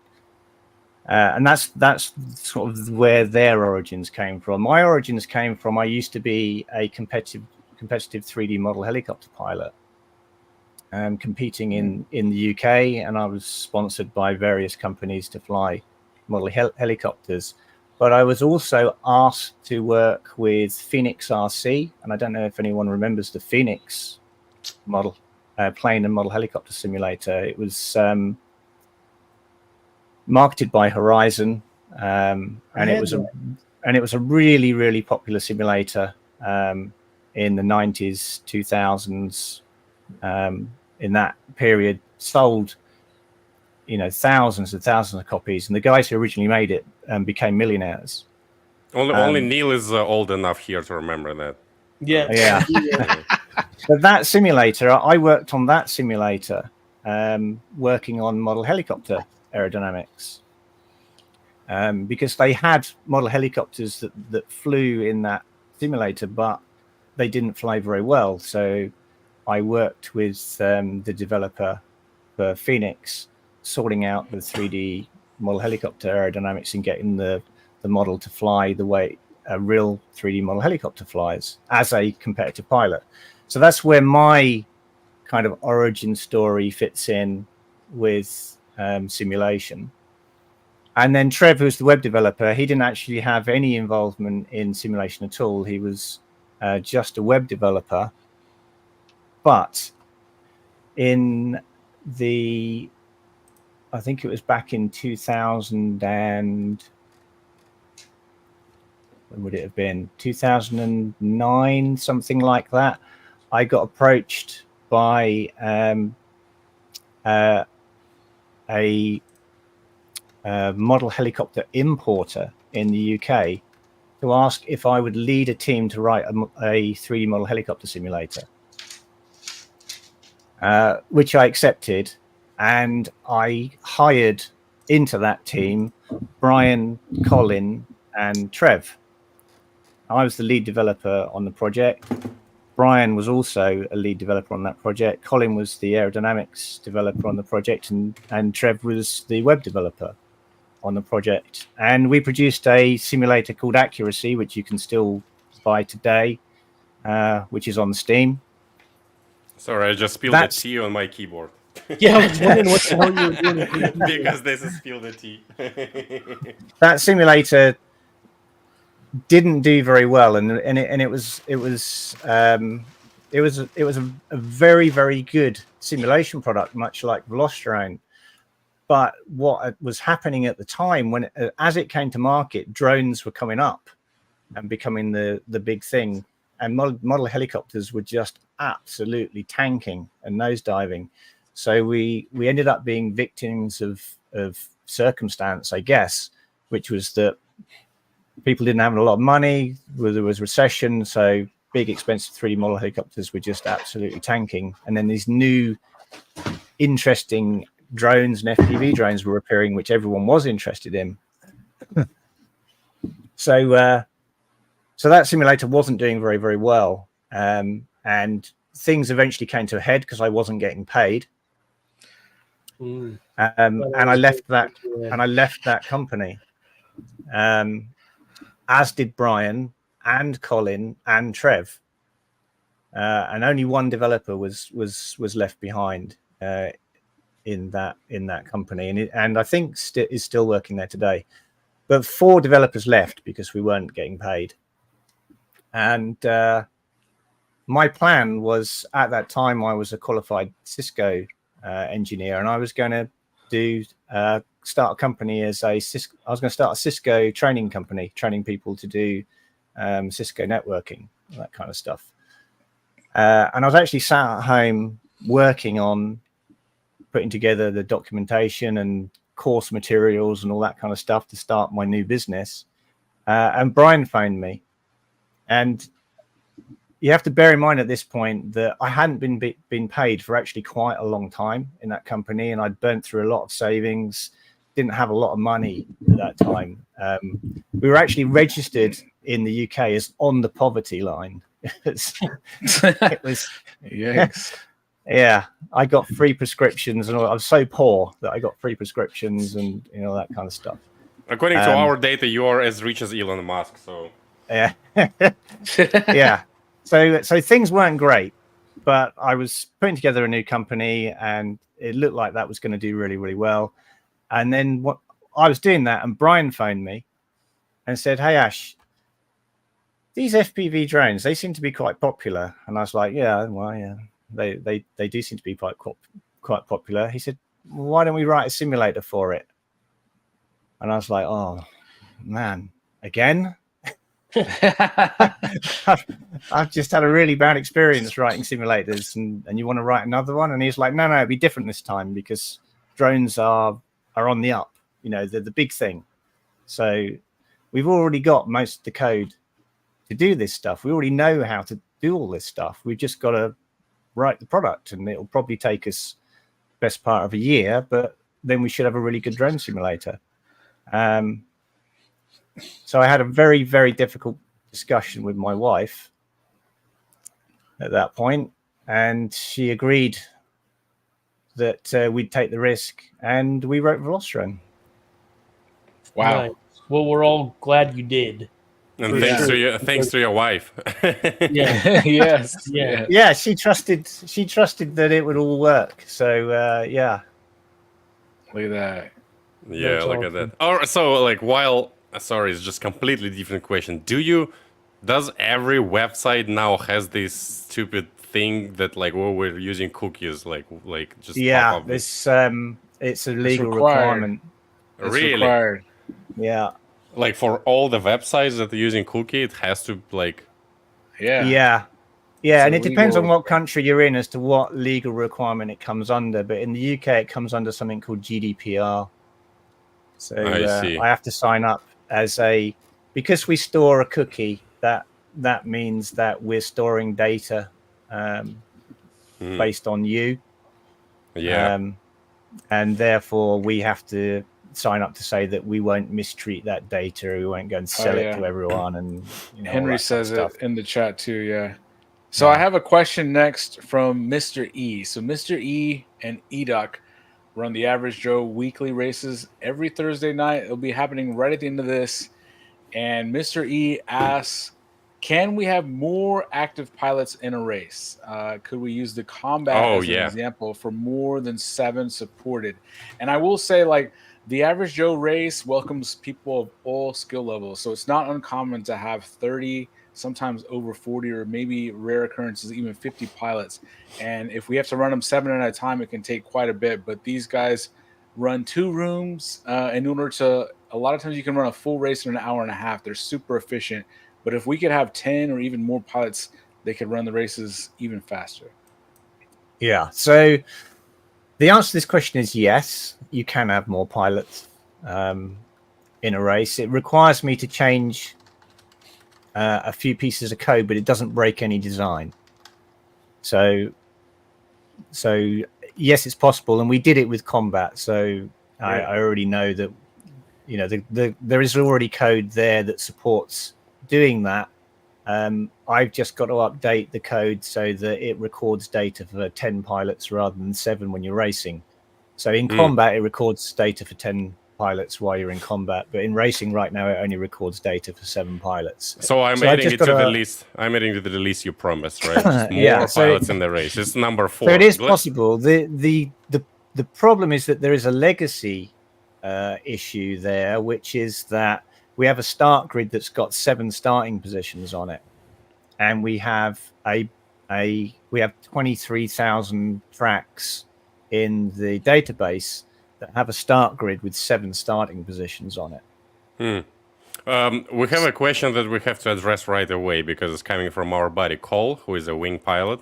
and that's sort of where their origins came from. My origins came from, I used to be a competitive 3D model helicopter pilot, competing in the UK, and I was sponsored by various companies to fly model helicopters. But I was also asked to work with Phoenix RC, and I don't know if anyone remembers the Phoenix model plane and model helicopter simulator. It was marketed by Horizon, and it was a really, really popular simulator in the 90s, 2000s. In that period, sold thousands and thousands of copies, and the guys who originally made it became millionaires. Only Neil is old enough here to remember that. Yeah. So that simulator, I worked on that simulator, working on model helicopter aerodynamics, because they had model helicopters that flew in that simulator, but they didn't fly very well. So I worked with the developer for Phoenix, sorting out the 3D model helicopter aerodynamics and getting the model to fly the way a real 3D model helicopter flies as a competitive pilot. So that's where my kind of origin story fits in with simulation. And then Trev, who's the web developer, he didn't actually have any involvement in simulation at all. He was just a web developer. But in the I think it was back in 2000 and when would it have been? 2009, something like that. I got approached by a model helicopter importer in the UK to ask if I would lead a team to write a 3D model helicopter simulator, which I accepted, and I hired into that team Brian, Colin, and Trev. I was the lead developer on the project. Brian was also a lead developer on that project. Colin was the aerodynamics developer on the project, and Trev was the web developer on the project. And we produced a simulator called Accuracy, which you can still buy today, which is on Steam. Sorry, I just spilled the tea on my keyboard. Yeah, I was wondering what the hell you were doing. Because this is spill the tea. That simulator didn't do very well, and it was a very, very good simulation product, much like Velocidrone. But what was happening at the time, when as it came to market, drones were coming up and becoming the big thing, and model helicopters were just absolutely tanking and nosediving. So we ended up being victims of circumstance, I guess, which was that people didn't have a lot of money. There was recession, so big, expensive 3D model helicopters were just absolutely tanking. And then these new, interesting drones and FPV drones were appearing, which everyone was interested in. So that simulator wasn't doing very, very well, and things eventually came to a head because I wasn't getting paid. And I left that company, as did Brian and Colin and Trev, and only one developer was left behind in that company, and I think is still working there today. But 4 developers left because we weren't getting paid. And my plan was, at that time, I was a qualified Cisco engineer, and I was going to start a company I was going to start a Cisco training company, training people to do Cisco networking, that kind of stuff. And I was actually sat at home working on putting together the documentation and course materials and all that kind of stuff to start my new business. And Brian phoned me, and you have to bear in mind at this point that I hadn't been paid for actually quite a long time in that company, and I'd burnt through a lot of savings, didn't have a lot of money at that time. We were actually registered in the UK as on the poverty line. It was yeah, I got free prescriptions, and I was so poor that I got free prescriptions and that kind of stuff. According to our data, you are as rich as Elon Musk. So yeah, yeah. So things weren't great, but I was putting together a new company, and it looked like that was going to do really, really well. And then what I was doing that, and Brian phoned me and said, "Hey Ash, these FPV drones, they seem to be quite popular." And I was like, "Yeah, well, yeah, they do seem to be quite popular." He said, "Well, why don't we write a simulator for it?" And I was like, "Oh man, again?" I've just had a really bad experience writing simulators, and you want to write another one? And he's like, no, it'd be different this time because drones are on the up. They're the big thing. So we've already got most of the code to do this stuff. We already know how to do all this stuff. We've just got to write the product, and it'll probably take us best part of a year, but then we should have a really good drone simulator. So I had a very, very difficult discussion with my wife at that point, and she agreed that we'd take the risk, and we wrote Velocidrone. Wow. Right. Well, we're all glad you did. And thanks to your wife. Yeah. Yes. Yeah. Yeah, she trusted that it would all work. So yeah. Look at that. Yeah, That's look at that. Or so while sorry, it's just completely different question. Does every website now has this stupid thing that we're using cookies just yeah, pop up? there's It's a It's legal required. requirement. It's Really? required. Yeah. Like for all the websites that are using cookie, it has to like. Yeah. Yeah. It's Yeah, and it depends on illegal. what country you're in as to what legal requirement it comes under. But in the UK, it comes under something called GDPR. So I see. I have to sign up as because we store a cookie. That means that we're storing data based on you. Yeah. And therefore we have to sign up to say that we won't mistreat that data. We won't go and sell it to everyone. And all Henry that kind of says stuff. it in the chat too. Yeah. So I have a question next from Mr. E. So Mr. E and EDuck run the Average Joe weekly races every Thursday night. It'll be happening right at the end of this. And Mr. E asks, can we have more active pilots in a race? Could we use the combat as an example for more than 7 supported? And I will say, like, the Average Joe race welcomes people of all skill levels. So it's not uncommon to have 30, sometimes over 40, or maybe rare occurrences, even 50 pilots. And if we have to run them 7 at a time, it can take quite a bit. But these guys run 2 rooms in order to, a lot of times you can run a full race in an hour and a half. They're super efficient. But if we could have 10 or even more pilots, they could run the races even faster. Yeah. So the answer to this question is yes, you can have more pilots in a race. It requires me to change a few pieces of code, but it doesn't break any design. So yes, it's possible, and we did it with combat. So I already know that there is already code there that supports doing that. I've just got to update the code so that it records data for 10 pilots rather than 7 when you're racing. So in combat, it records data for 10 pilots while you're in combat, but in racing right now, it only records data for 7 pilots. So I'm adding it to the list. I'm adding it to the list you promised, right? Just more pilots in the race. It's number 4. So it is possible. The problem is that there is a legacy issue there, which is that we have a start grid that's got 7 starting positions on it, and we have we have 23,000 tracks in the database that have a start grid with 7 starting positions on it. We have a question that we have to address right away because it's coming from our buddy Cole, who is a wing pilot,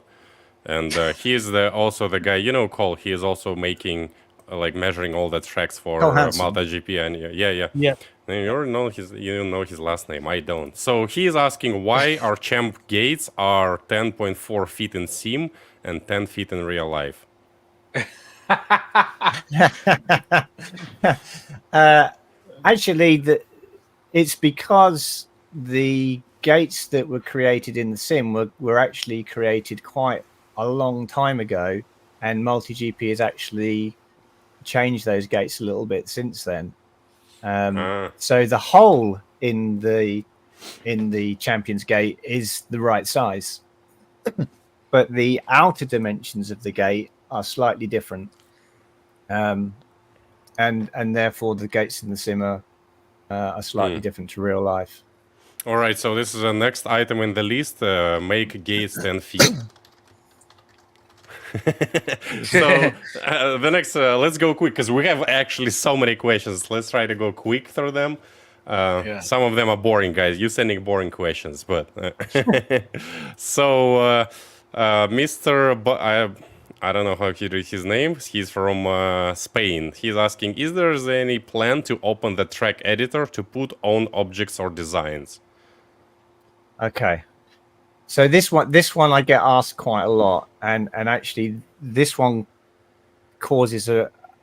and he is also the guy. You know, Cole. He is also making measuring all the tracks for MultiGP, and yeah. You know his last name. I don't. So he is asking why our champ gates are 10.4 feet in sim and 10 feet in real life. Actually, it's because the gates that were created in the sim were actually created quite a long time ago, and MultiGP has actually changed those gates a little bit since then. So the hole in the Champions Gate is the right size, but the outer dimensions of the gate are slightly different, and therefore the gates in the sim are slightly different to real life. All right, so this is the next item in the list. Make gates 10 feet. So the next, let's go quick because we have actually so many questions. Let's try to go quick through them. Some of them are boring, guys. You're sending boring questions, but so Mr. I don't know how he reads his name. He's from Spain. He's asking, is there any plan to open the track editor to put own objects or designs? Okay. So this one I get asked quite a lot, and actually this one causes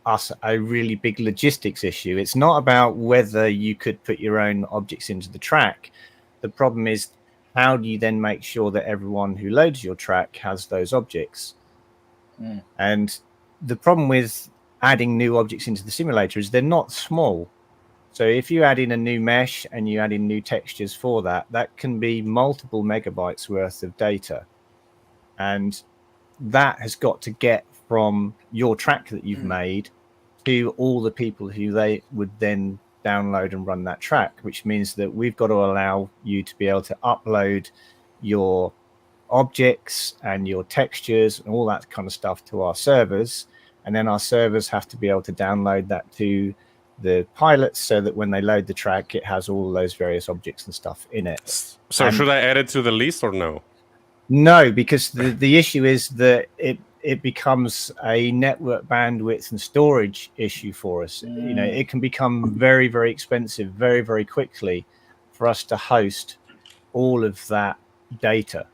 us a really big logistics issue. It's not about whether you could put your own objects into the track. The problem is, how do you then make sure that everyone who loads your track has those objects? And the problem with adding new objects into the simulator is they're not small. So if you add in a new mesh and you add in new textures for that, that can be multiple megabytes worth of data. And that has got to get from your track that you've made to all the people who they would then download and run that track, which means that we've got to allow you to be able to upload your objects and your textures and all that kind of stuff to our servers. and then our servers have to be able to download that to the pilots so that when they load the track, it has all those various objects and stuff in it. So should I add it to the list or no? No, because the issue is that it becomes a network bandwidth and storage issue for us. You know, it can become very, very expensive very, very quickly for us to host all of that data.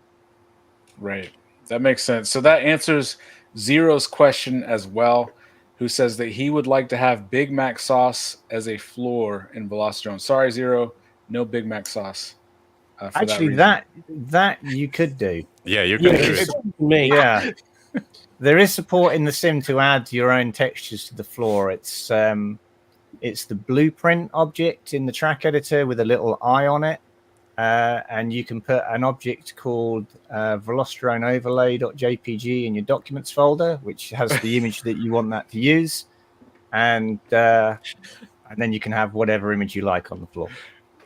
Right. That makes sense. So that answers Zero's question as well, who says that he would like to have Big Mac sauce as a floor in Velocidrone. Sorry, Zero, no Big Mac sauce. Actually, that you could do. Yeah, you can do it. Yeah. There is support in the sim to add your own textures to the floor. It's the blueprint object in the track editor with a little eye on it. And you can put an object called Velocidrone overlay.jpg in your documents folder, which has the image that you want that to use. And then you can have whatever image you like on the floor.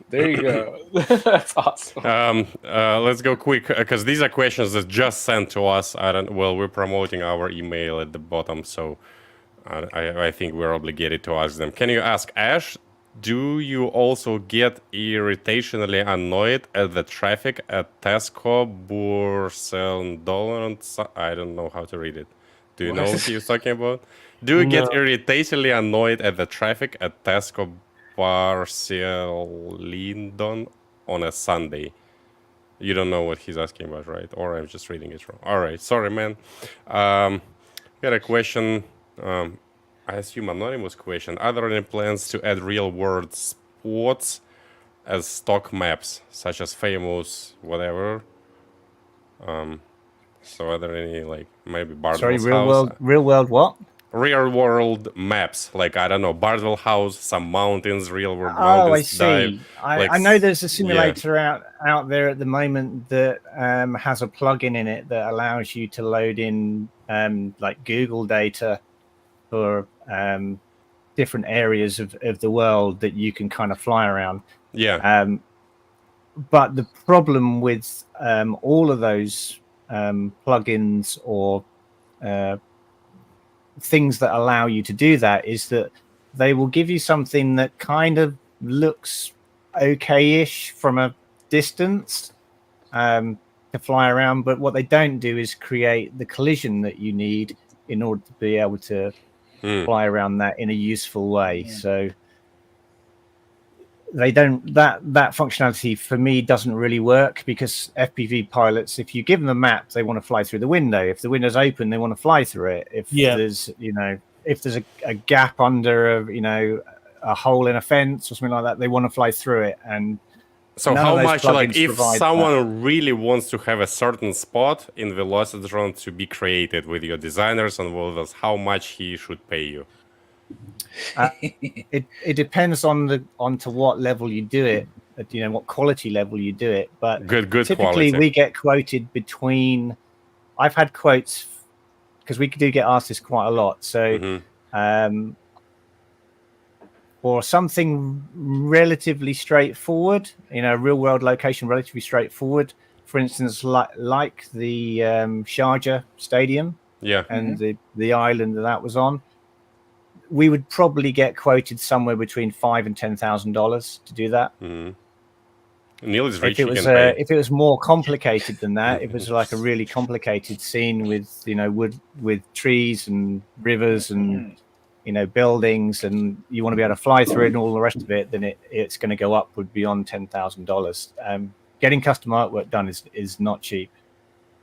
There you go. That's awesome. Let's go quick because these are questions that just sent to us. We're promoting our email at the bottom, so I think we're obligated to ask them. Can you ask Ash? Do you also get irritationally annoyed at the traffic at Tesco, Burselndolland? I don't know how to read it. Do you know what he was talking about? Do you get irritatingly annoyed at the traffic at Tesco, Burselndon on a Sunday? You don't know what he's asking about, right? Or I'm just reading it wrong. All right, sorry, man. Got a question. I assume anonymous question. Are there any plans to add real-world spots as stock maps, such as famous whatever? So are there any like maybe Bardwell's house? Real world what? Real-world maps, like I don't know, Bardwell House, some mountains, real-world Oh, mountains. I see. Like, I know there's a simulator out there at the moment that has a plugin in it that allows you to load in like Google data for different areas of the world that you can kind of fly around. Yeah. But the problem with all of those plugins or things that allow you to do that is that they will give you something that kind of looks okay-ish from a distance to fly around, but what they don't do is create the collision that you need in order to be able to fly around that in a useful way. So they don't, that functionality for me doesn't really work, because FPV pilots, if you give them a map, they want to fly through the window. If the window's open, they want to fly through it. If there's, if there's a gap under a hole in a fence or something like that, they want to fly through it. And so how much, like, if someone really wants to have a certain spot in Velocidrone to be created with your designers and all those, how much he should pay you? It depends on to what level you do it, what quality level you do it. But good typically quality. We get quoted between, I've had quotes because we do get asked this quite a lot. So for something relatively straightforward, real world location, relatively straightforward, for instance, like the Sharjah Stadium, and the island that was on, we would probably get quoted somewhere between $5,000 and $10,000 to do that. Neil is rich. If it was more complicated than that, it was like a really complicated scene with with trees and rivers and buildings, and you want to be able to fly through it and all the rest of it, then it's going to go upward beyond $10,000. Getting custom artwork done is not cheap.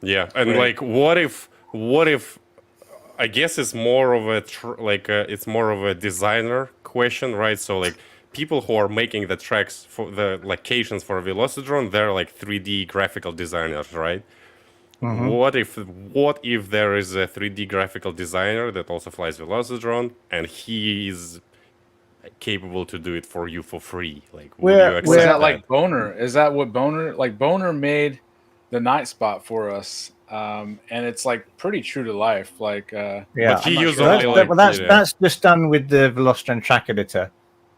Yeah, and like, what if? I guess it's more of it's more of a designer question, right? So like, people who are making the tracks for the locations for Velocidrone, they're like 3D graphical designers, right? What if there is a 3D graphical designer that also flies Velocidrone and he is capable to do it for you for free? Like, would you accept is that that? like Boner? Is that what Boner made the night spot for us? And it's like pretty true to life. Like, but he used that's just done with the Velocidrone track editor.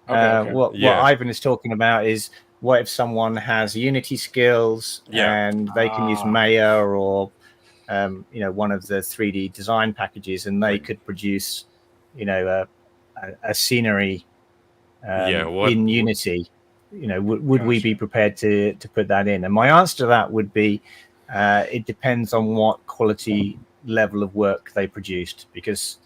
Okay. What Ivan is talking about is, what if someone has Unity skills and they can use Maya or one of the 3D design packages, and they could produce, a scenery in Unity, would we be prepared to put that in? And my answer to that would be, it depends on what quality level of work they produced, because,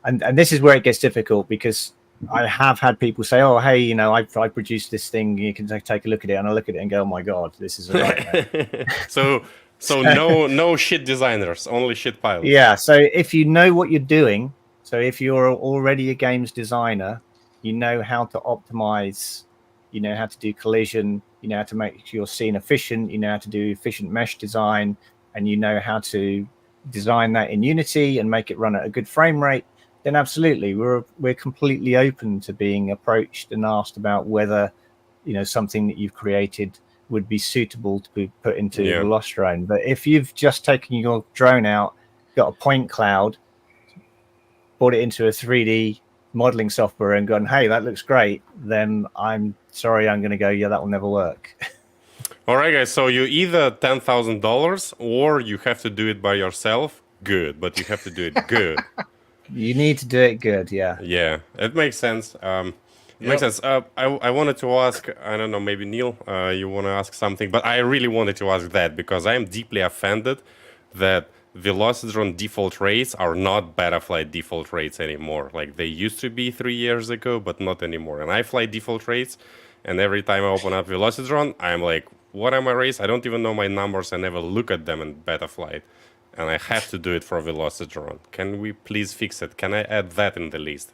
and this is where it gets difficult, because I have had people say, "Oh, hey, I produced this thing. You can take a look at it," and I look at it and go, "Oh my god, this is a nightmare." So no shit designers, only shit pilots. Yeah. So if you know what you're doing, so if you're already a games designer, you know how to optimize, you know how to do collision, you know how to make your scene efficient, you know how to do efficient mesh design, and you know how to design that in Unity and make it run at a good frame rate, then absolutely, we're completely open to being approached and asked about whether, something that you've created would be suitable to be put into Velocidrone. But if you've just taken your drone out, got a point cloud, brought it into a 3D modeling software and gone, "Hey, that looks great," then I'm sorry, I'm going to go, "Yeah, that will never work." All right, guys. So you either $10,000 or you have to do it by yourself. Good, but you have to do it good. You need to do it good, yeah. Yeah, it makes sense. Makes sense. I wanted to ask, I don't know, maybe Neil, you want to ask something, but I really wanted to ask that because I am deeply offended that Velocidrone default rates are not Betaflight default rates anymore. Like they used to be 3 years ago, but not anymore. And I fly default rates, and every time I open up Velocidrone, I'm like, what are my rates? I don't even know my numbers. I never look at them in Betaflight. And I have to do it for Velocidrone. Can we please fix it? Can I add that in the list?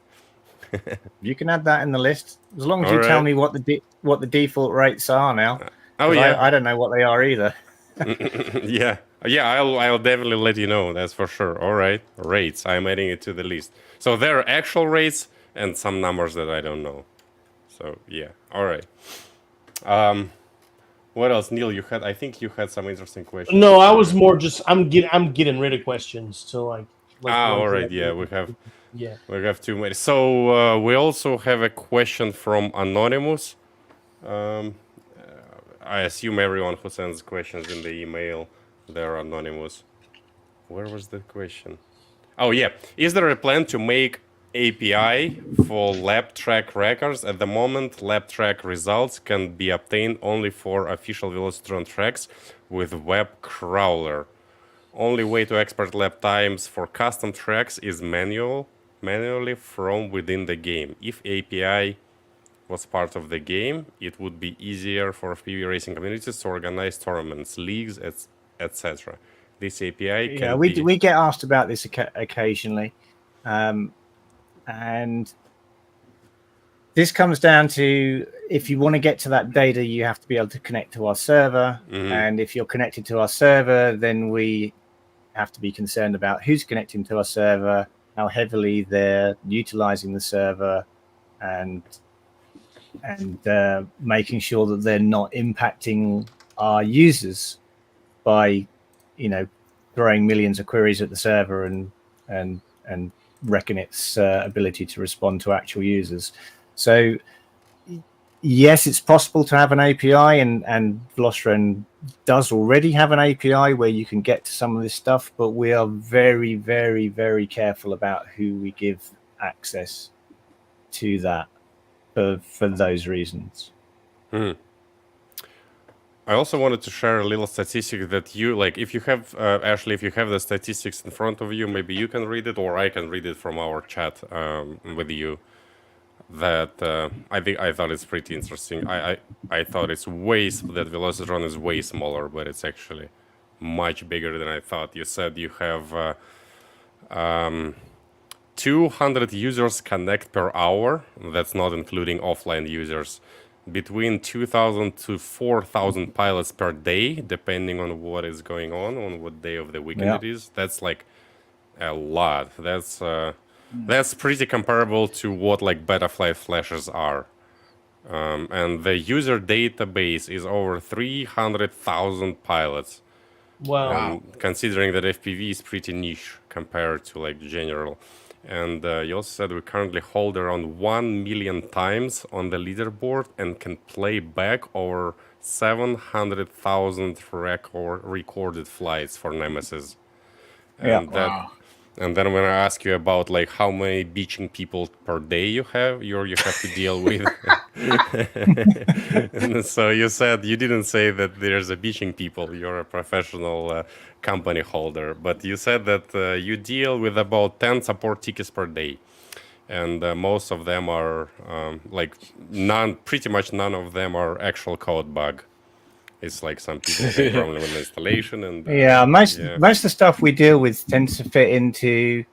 You can add that in the list as long as you tell me what the default rates are now. I don't know what they are either. yeah, I'll definitely let you know. That's for sure. All right, rates. I'm adding it to the list. So there are actual rates and some numbers that I don't know. So yeah, all right. What else, Neil? I think you had some interesting questions. No, I was more just I'm getting rid of questions. So like all right. Yeah, we have too many. So we also have a question from Anonymous. I assume everyone who sends questions in the email, they're anonymous. Where was the question? Oh yeah, is there a plan to make API for lab track records? At the moment, lab track results can be obtained only for official Velocidrone tracks with web crawler. Only way to export lab times for custom tracks is manually from within the game. If API was part of the game, it would be easier for FPV racing communities to organize tournaments, leagues, etc. This API can we get asked about this occasionally. And this comes down to, if you want to get to that data, you have to be able to connect to our server. And if you're connected to our server, then we have to be concerned about who's connecting to our server, how heavily they're utilizing the server, and making sure that they're not impacting our users by, throwing millions of queries at the server and wrecking its ability to respond to actual users. So yes, it's possible to have an API, and Velocidrone does already have an API where you can get to some of this stuff, but we are very, very, very careful about who we give access to that for those reasons. I also wanted to share a little statistic that you if you have Ashley, if you have the statistics in front of you, maybe you can read it, or I can read it from our chat with you. That I thought it's pretty interesting. I thought that Velocidrone is way smaller, but it's actually much bigger than I thought. You said you have 200 users connect per hour. That's not including offline users. Between 2,000 to 4,000 pilots per day, depending on what is going on what day of the weekend it is. That's like a lot. That's pretty comparable to what Betaflight flashes are. And the user database is over 300,000 pilots. Wow. Considering that FPV is pretty niche compared to general. And you also said we currently hold around 1 million times on the leaderboard and can play back over 700,000 recorded flights for Nemesis. Yeah. And that, Wow. and then when I ask you about like how many beaching people per day you have to deal with, and so you said you didn't say that there's a beaching people. You're a professional company holder, but you said that you deal with about 10 support tickets per day, and most of them are pretty much none of them are actual code bug. It's like some people have problem with installation and most of the stuff we deal with tends to fit into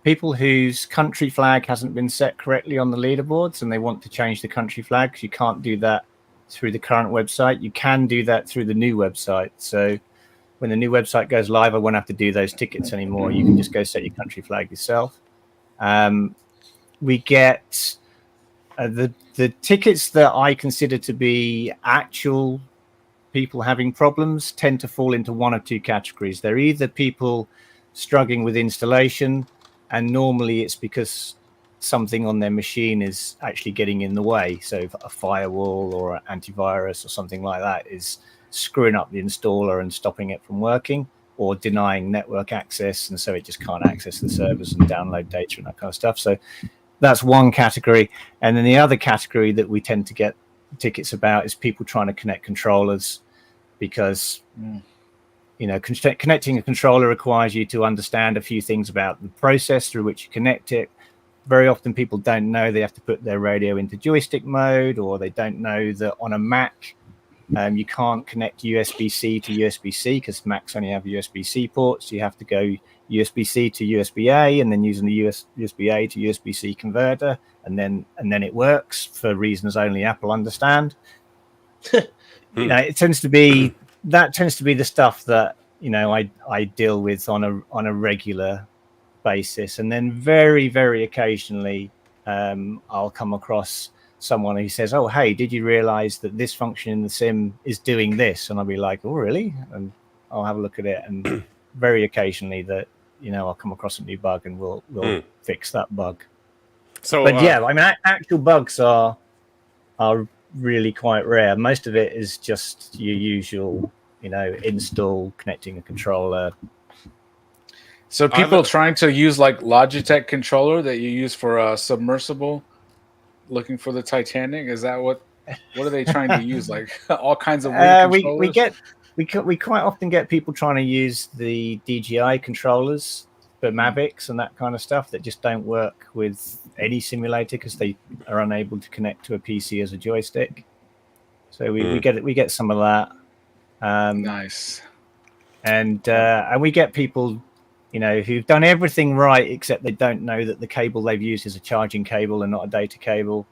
people whose country flag hasn't been set correctly on the leaderboards, and they want to change the country flag, because you can't do that through the current website. You can do that through the new website. So when the new website goes live, I won't have to do those tickets anymore. You can just go set your country flag yourself. We get the tickets that I consider to be actual people having problems tend to fall into one of two categories. They're either people struggling with installation, and normally it's because something on their machine is actually getting in the way. So a firewall or an antivirus or something like that is screwing up the installer and stopping it from working, or denying network access, and so it just can't access the servers and download data and that kind of stuff. So that's one category. And then the other category that we tend to get tickets about is people trying to connect controllers, because connecting a controller requires you to understand a few things about the process through which you connect it. Very often people don't know they have to put their radio into joystick mode, or they don't know that on a Mac you can't connect USB-C to USB-C, because Macs only have USB-C ports. You have to go USB-C to USB-A, and then using the USB-A to USB-C converter, and then it works for reasons only Apple understand. It tends to be the stuff that I deal with on a regular basis, and then very, very occasionally I'll come across someone who says, "Oh, hey, did you realize that this function in the sim is doing this?" And I'll be like, "Oh, really?" And I'll have a look at it, and very occasionally that I'll come across a new bug, and we'll fix that bug. So, but yeah, I mean, actual bugs are really quite rare. Most of it is just your usual, install, connecting a controller. So people trying to use like Logitech controller that you use for a submersible, looking for the Titanic, is that what are they trying to use? Like all kinds of weird controllers? We quite often get people trying to use the DJI controllers for Mavics and that kind of stuff that just don't work with any simulator, because they are unable to connect to a PC as a joystick. So we get some of that. Nice. And we get people who've done everything right, except they don't know that the cable they've used is a charging cable and not a data cable.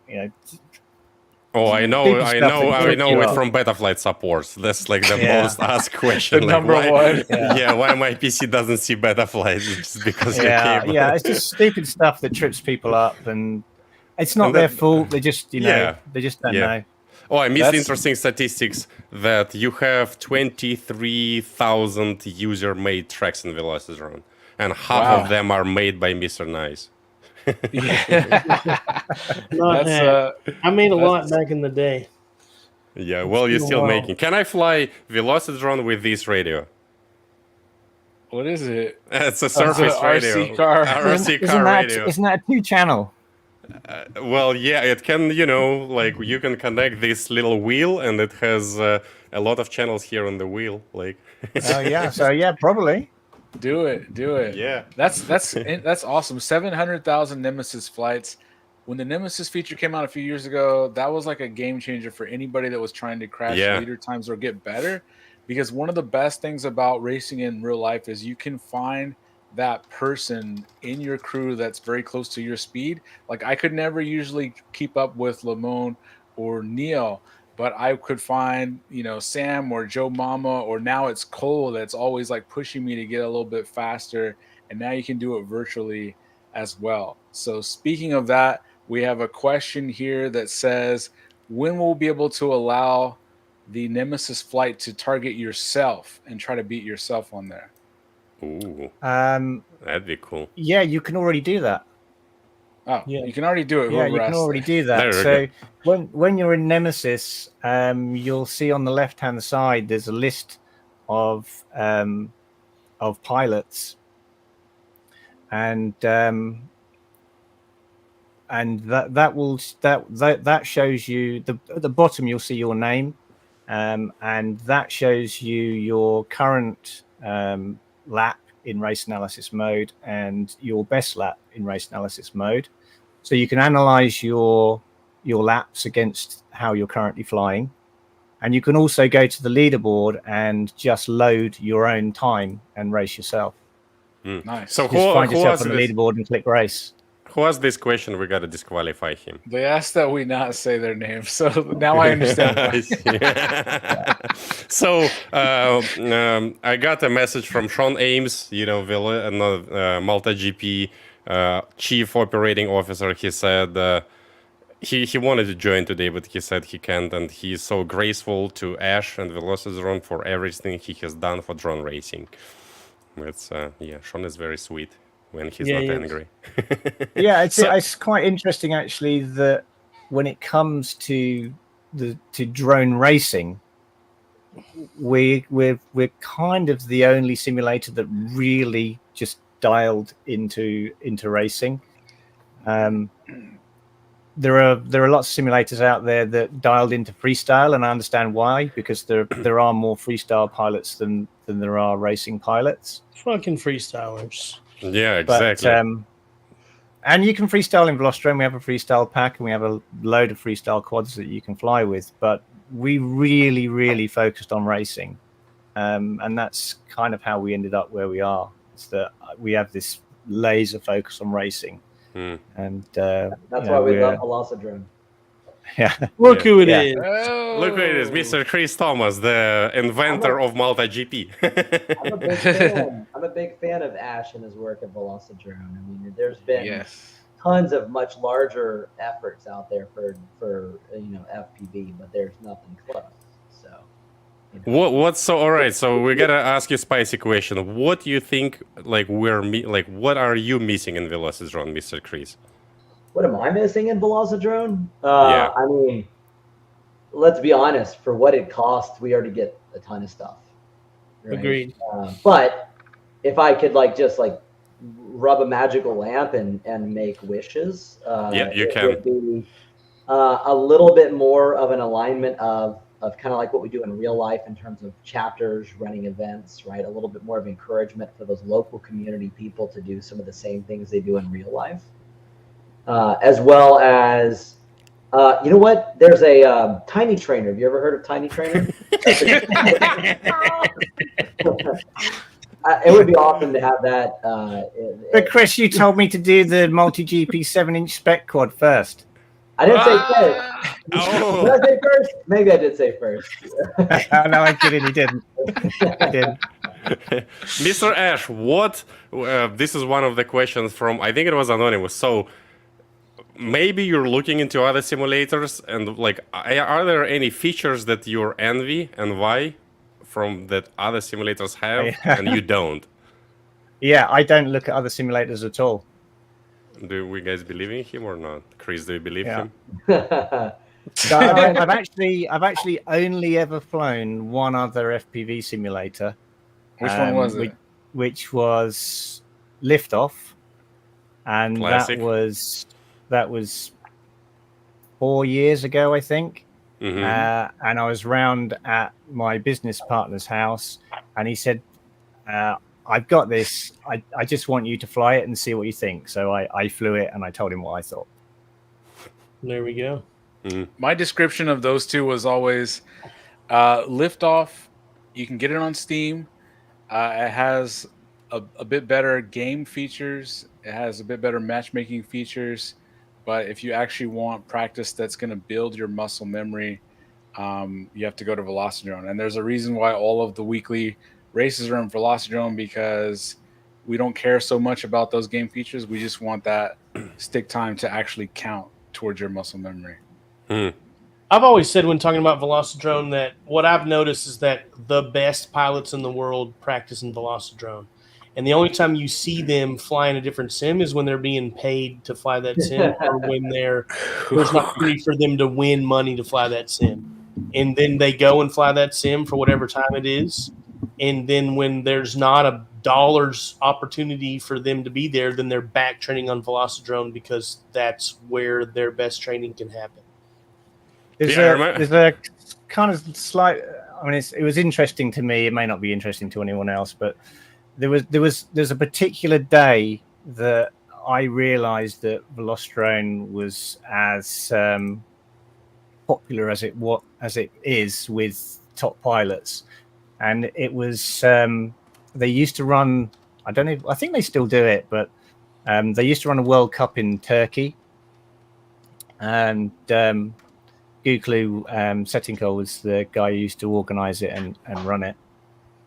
Oh, I know it from Betaflight supports. That's like the most asked question. The number one. Why my PC doesn't see Betaflight? It's just because your cable. Yeah, it's just stupid stuff that trips people up, and it's not their fault. They just, they just don't know. Oh, I missed interesting statistics that you have 23,000 user-made tracks in Velocidrone, and half of them are made by Mr. Nice. I made a lot back in the day. Yeah, well, you're still making. Can I fly Velocidrone with this radio? What is it? It's a surface radio. RC car. RC car radio. Isn't that a 2-channel? Well, yeah, it can, like you can connect this little wheel, and it has a lot of channels here on the wheel. Like. Oh yeah, so yeah, probably. Do it. Yeah. That's awesome. 700,000 Nemesis flights. When the Nemesis feature came out a few years ago, that was like a game changer for anybody that was trying to crash leader times or get better. Because one of the best things about racing in real life is you can find that person in your crew that's very close to your speed. Like I could never usually keep up with Limon or Neil, but I could find, Sam or Joe Mama, or now it's Cole that's always like pushing me to get a little bit faster. And now you can do it virtually as well. So speaking of that, we have a question here that says, when will we be able to allow the Nemesis flight to target yourself and try to beat yourself on there? Ooh, that'd be cool. Yeah, you can already do that. Oh, Yeah. you can already do it. Yeah, whoever you can asked already that. do that. There we So when you're in Nemesis, you'll see on the left-hand side there's a list of pilots, and that shows you at the bottom you'll see your name, and that shows you your current lap in race analysis mode and your best lap in race analysis mode. So you can analyze your laps against how you're currently flying, and you can also go to the leaderboard and just load your own time and race yourself. Nice. So Just find who yourself was on the this? leaderboard and click race. Who asked this question? We gotta disqualify him. They asked that we not say their name, so now I understand. I see. So I got a message from Shawn Ames, MultiGP chief operating officer. He said he wanted to join today, but he said he can't, and he's so grateful to Ash and Velocidrone for everything he has done for drone racing. It's Shawn is very sweet when he's not angry. Yeah, it's quite interesting actually that when it comes to drone racing, we're kind of the only simulator that really just dialed into racing. There are lots of simulators out there that dialed into freestyle, and I understand why, because there are more freestyle pilots than there are racing pilots. Fucking freestylers. Yeah, exactly. But, and you can freestyle in Velocidrone. We have a freestyle pack, and we have a load of freestyle quads that you can fly with. But we really, really focused on racing, and that's kind of how we ended up where we are. It's that we have this laser focus on racing, and that's why we love Velocidrone. Yeah, Look who it is. Oh. Look who it is, Mr. Chris Thomas, the inventor of MultiGP. I'm a big fan. I'm a big fan of Ash and his work at Velocidrone. I mean, there's been tons of much larger efforts out there for FPV, but there's nothing close. So. What's so all right? So we gotta ask you a spicy question. What do you think? What are you missing in Velocidrone, Mr. Chris? What am I missing in Velocidrone? Yeah. I mean, let's be honest. For what it costs, we already get a ton of stuff. Right? Agreed. But if I could just rub a magical lamp and make wishes, you it can. would be a little bit more of an alignment of kind of like what we do in real life in terms of chapters, running events, right? A little bit more of encouragement for those local community people to do some of the same things they do in real life. As well as, you know what? There's a Tiny Trainer. Have you ever heard of Tiny Trainer? It would be awesome to have that. But Chris, you told me to do the MultiGP 7-inch spec quad first. I didn't say first. Oh. Did I say first? Maybe I did say first. No, I'm kidding. He didn't. He didn't. Mr. Ash, what? This is one of the questions from, I think it was anonymous. So maybe you're looking into other simulators, and are there any features that you envy and why from that other simulators have and you don't? Yeah, I don't look at other simulators at all. Do we guys believe in him or not? Chris, do you believe him? So I've actually only ever flown one other FPV simulator. Which one was it? Which was Liftoff, and Classic. that was 4 years ago, I think. Mm-hmm. And I was round at my business partner's house, and he said, I've got this. I just want you to fly it and see what you think. So I flew it, and I told him what I thought. There we go. My description of those two was always Liftoff. You can get it on Steam. It has a bit better game features. It has a bit better matchmaking features. But if you actually want practice that's going to build your muscle memory, you have to go to Velocidrone. And there's a reason why all of the weekly races are in Velocidrone, because we don't care so much about those game features. We just want that stick time to actually count towards your muscle memory. I've always said when talking about Velocidrone that what I've noticed is that the best pilots in the world practice in Velocidrone. And the only time you see them flying a different sim is when they're being paid to fly that sim, or when there's an opportunity for them to win money to fly that sim. And then they go and fly that sim for whatever time it is. And then when there's not a dollar's opportunity for them to be there, then they're back training on Velocidrone because that's where their best training can happen. There's a kind of slight. I mean, it was interesting to me. It may not be interesting to anyone else, but there's a particular day that I realised that Velocidrone was as popular as it is with top pilots, and it was they used to run. I don't know. I think they still do it, but they used to run a World Cup in Turkey, and Guklu Setinkol was the guy who used to organise it and run it,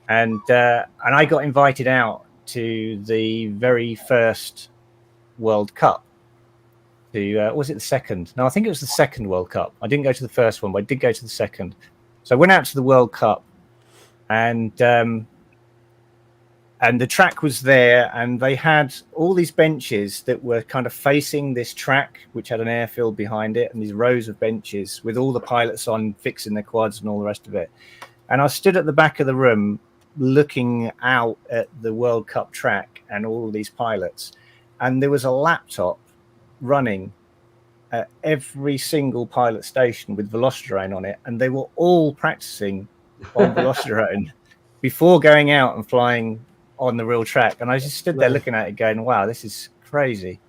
and I got invited out to the very first World Cup. Was it the second? No, I think it was the second World Cup. I didn't go to the first one, but I did go to the second. So I went out to the World Cup, and the track was there, and they had all these benches that were kind of facing this track, which had an airfield behind it, and these rows of benches with all the pilots on fixing their quads and all the rest of it. And I stood at the back of the room looking out at the World Cup track and all these pilots, and there was a laptop running at every single pilot station with Velocidrone on it, and they were all practicing on Velocidrone before going out and flying on the real track. And I just stood there looking at it going, wow, this is crazy.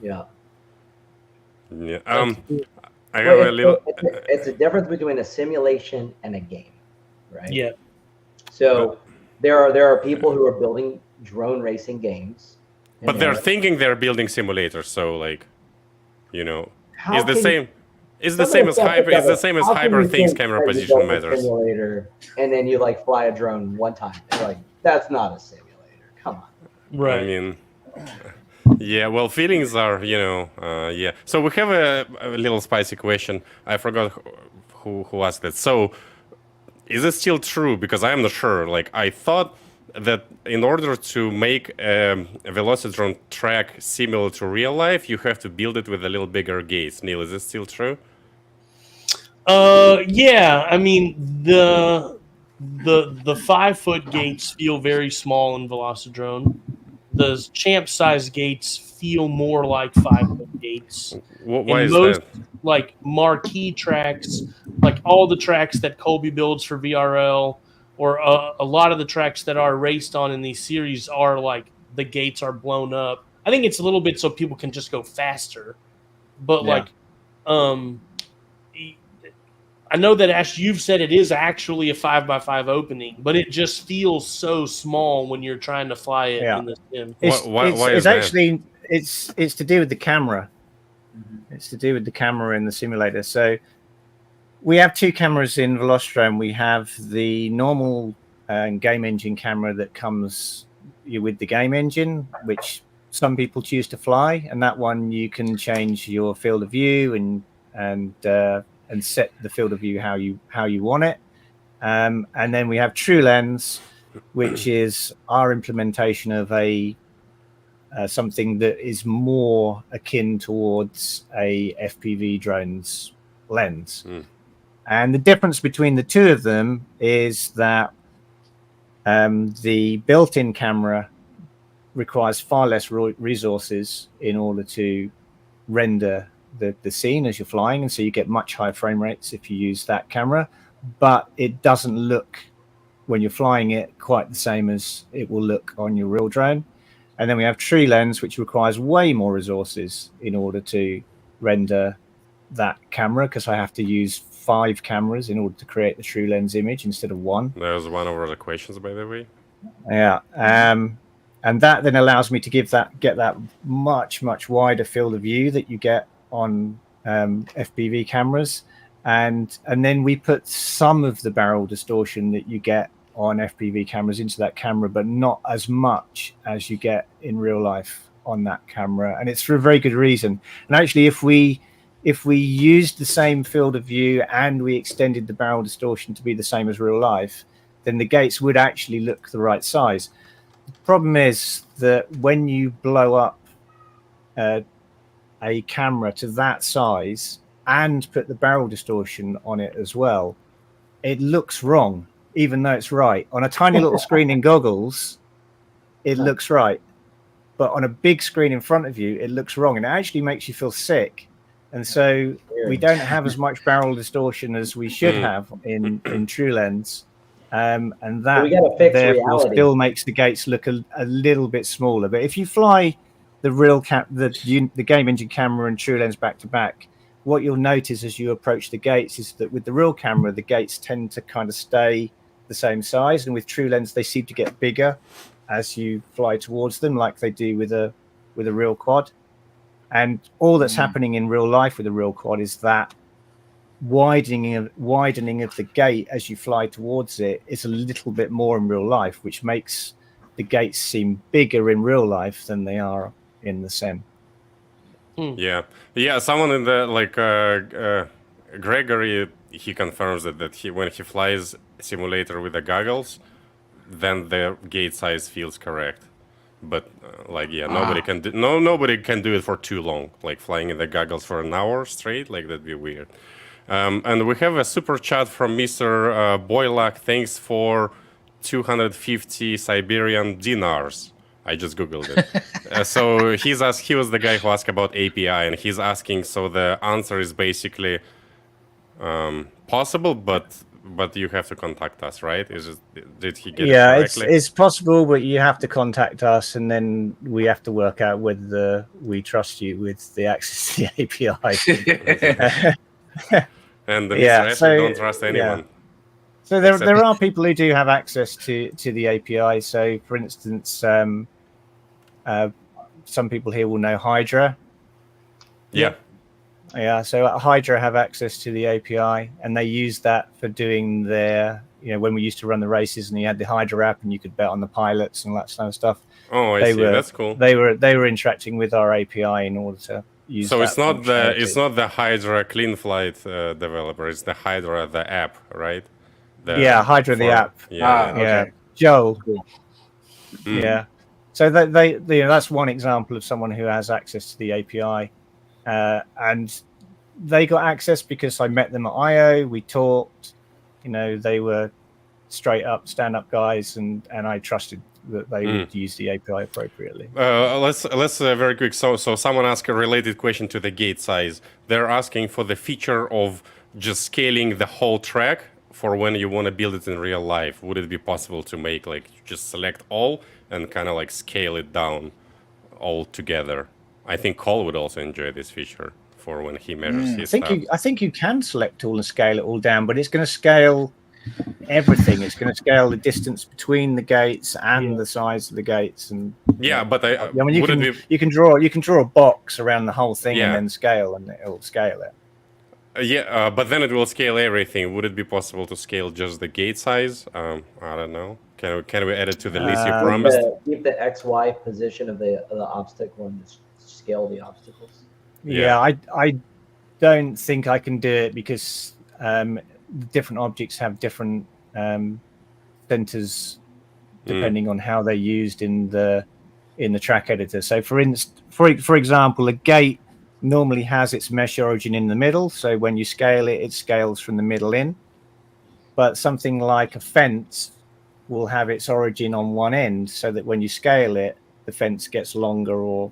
Yeah. Yeah. I have a little. It's a difference between a simulation and a game, right? Yeah. So there are people who are building drone racing games, But they're thinking they're building simulators, so like, you know, it's the same. It's the same as hyper. It's the same as hyper thinks camera position matters. Simulator, and then you like fly a drone one time. You're like, that's not a simulator. Come on. Right. I mean, yeah. Well, feelings are, you know, yeah. So we have a little spicy question. I forgot who asked it. So, is it still true? Because I am not sure. Like, I thought that in order to make a Velocidrone track similar to real life, you have to build it with a little bigger gates. Neil, is this still true? Yeah. I mean, the 5-foot gates feel very small in Velocidrone. The champ size gates feel more like 5-foot gates. Why is most, that? Like marquee tracks, like all the tracks that Colby builds for VRL, or a lot of the tracks that are raced on in these series are like the gates are blown up. I think it's a little bit so people can just go faster. But Yeah. I know that Ash, you've said it is actually a 5x5 opening, but it just feels so small when you're trying to fly it in the sim. Why is It's that? actually it's to do with the camera. It's to do with the camera in the simulator. So we have two cameras in Velocidrone. We have the normal game engine camera that comes with the game engine, which some people choose to fly, and that one you can change your field of view and set the field of view how you want it. And then we have True Lens, which is our implementation of a something that is more akin towards a FPV drone's lens. And the difference between the two of them is that the built-in camera requires far less resources in order to render the scene as you're flying, and so you get much higher frame rates if you use that camera, but it doesn't look, when you're flying it, quite the same as it will look on your real drone. And then we have True Lens, which requires way more resources in order to render that camera, because I have to use 5 cameras in order to create the True Lens image instead of 1. That was one of our questions, by the way. Yeah. And that then allows me to get that much wider field of view that you get on FPV cameras, and then we put some of the barrel distortion that you get on FPV cameras into that camera, but not as much as you get in real life on that camera, and it's for a very good reason. And actually, if we used the same field of view and we extended the barrel distortion to be the same as real life, then the gates would actually look the right size. problem is that when you blow up a camera to that size and put the barrel distortion on it as well, it looks wrong, even though it's right. On a tiny little screen in goggles, it looks right. But on a big screen in front of you, it looks wrong. And it actually makes you feel sick. And so we don't have as much barrel distortion as we should have in TrueLens. And that therefore still makes the gates look a little bit smaller. But if you fly the real the game engine camera and TrueLens back to back, what you'll notice as you approach the gates is that with the real camera, the gates tend to kind of stay the same size, and with TrueLens, they seem to get bigger as you fly towards them, like they do with a real quad. And all that's happening in real life with a real quad is that widening of the gate as you fly towards it is a little bit more in real life, which makes the gates seem bigger in real life than they are in the sim. Yeah. Someone in the Gregory, he confirms that when he flies simulator with the goggles, then the gate size feels correct. But nobody can do it for too long. Like flying in the goggles for an hour straight, like that'd be weird. And we have a super chat from Mr. Boylak. Thanks for 250 Siberian dinars. I just googled it. So he was the guy who asked about API, and he's asking. So the answer is basically possible, but you have to contact us, right? Did he get it correctly? It's possible, but you have to contact us, and then we have to work out whether we trust you with the access to the API. And the Mr. don't trust anyone. Yeah. So there are people who do have access to the API. So, for instance, some people here will know Hydra. Yeah. Yeah, so Hydra have access to the API, and they use that for doing their, when we used to run the races, and you had the Hydra app, and you could bet on the pilots and that kind of stuff. Oh, I see. That's cool. They were interacting with our API in order to use. So it's not the Hydra Clean Flight developer. It's the Hydra the app, right? Hydra the app. Yeah. Joel. Cool. Yeah. So that's one example of someone who has access to the API. And they got access because I met them at I/O. We talked, they were straight up stand-up guys, and I trusted that they would use the API appropriately. Let's very quick. So someone asked a related question to the gate size. They're asking for the feature of just scaling the whole track for when you want to build it in real life. Would it be possible to make just select all and kind of scale it down all together? I think Cole would also enjoy this feature for when he measures his stuff. I think you can select all and scale it all down, but it's going to scale everything. It's going to scale the distance between the gates and the size of the gates. And but you can draw a box around the whole thing and then scale, and it'll scale it. But then it will scale everything. Would it be possible to scale just the gate size? I don't know. Can we add it to the list you promised? Keep the XY position of the obstacle and just scale the obstacles. I don't think I can do it because different objects have different centers depending on how they're used in the track editor. So for example, a gate normally has its mesh origin in the middle, so when you scale it, it scales from the middle in. But something like a fence will have its origin on one end, so that when you scale it, the fence gets longer or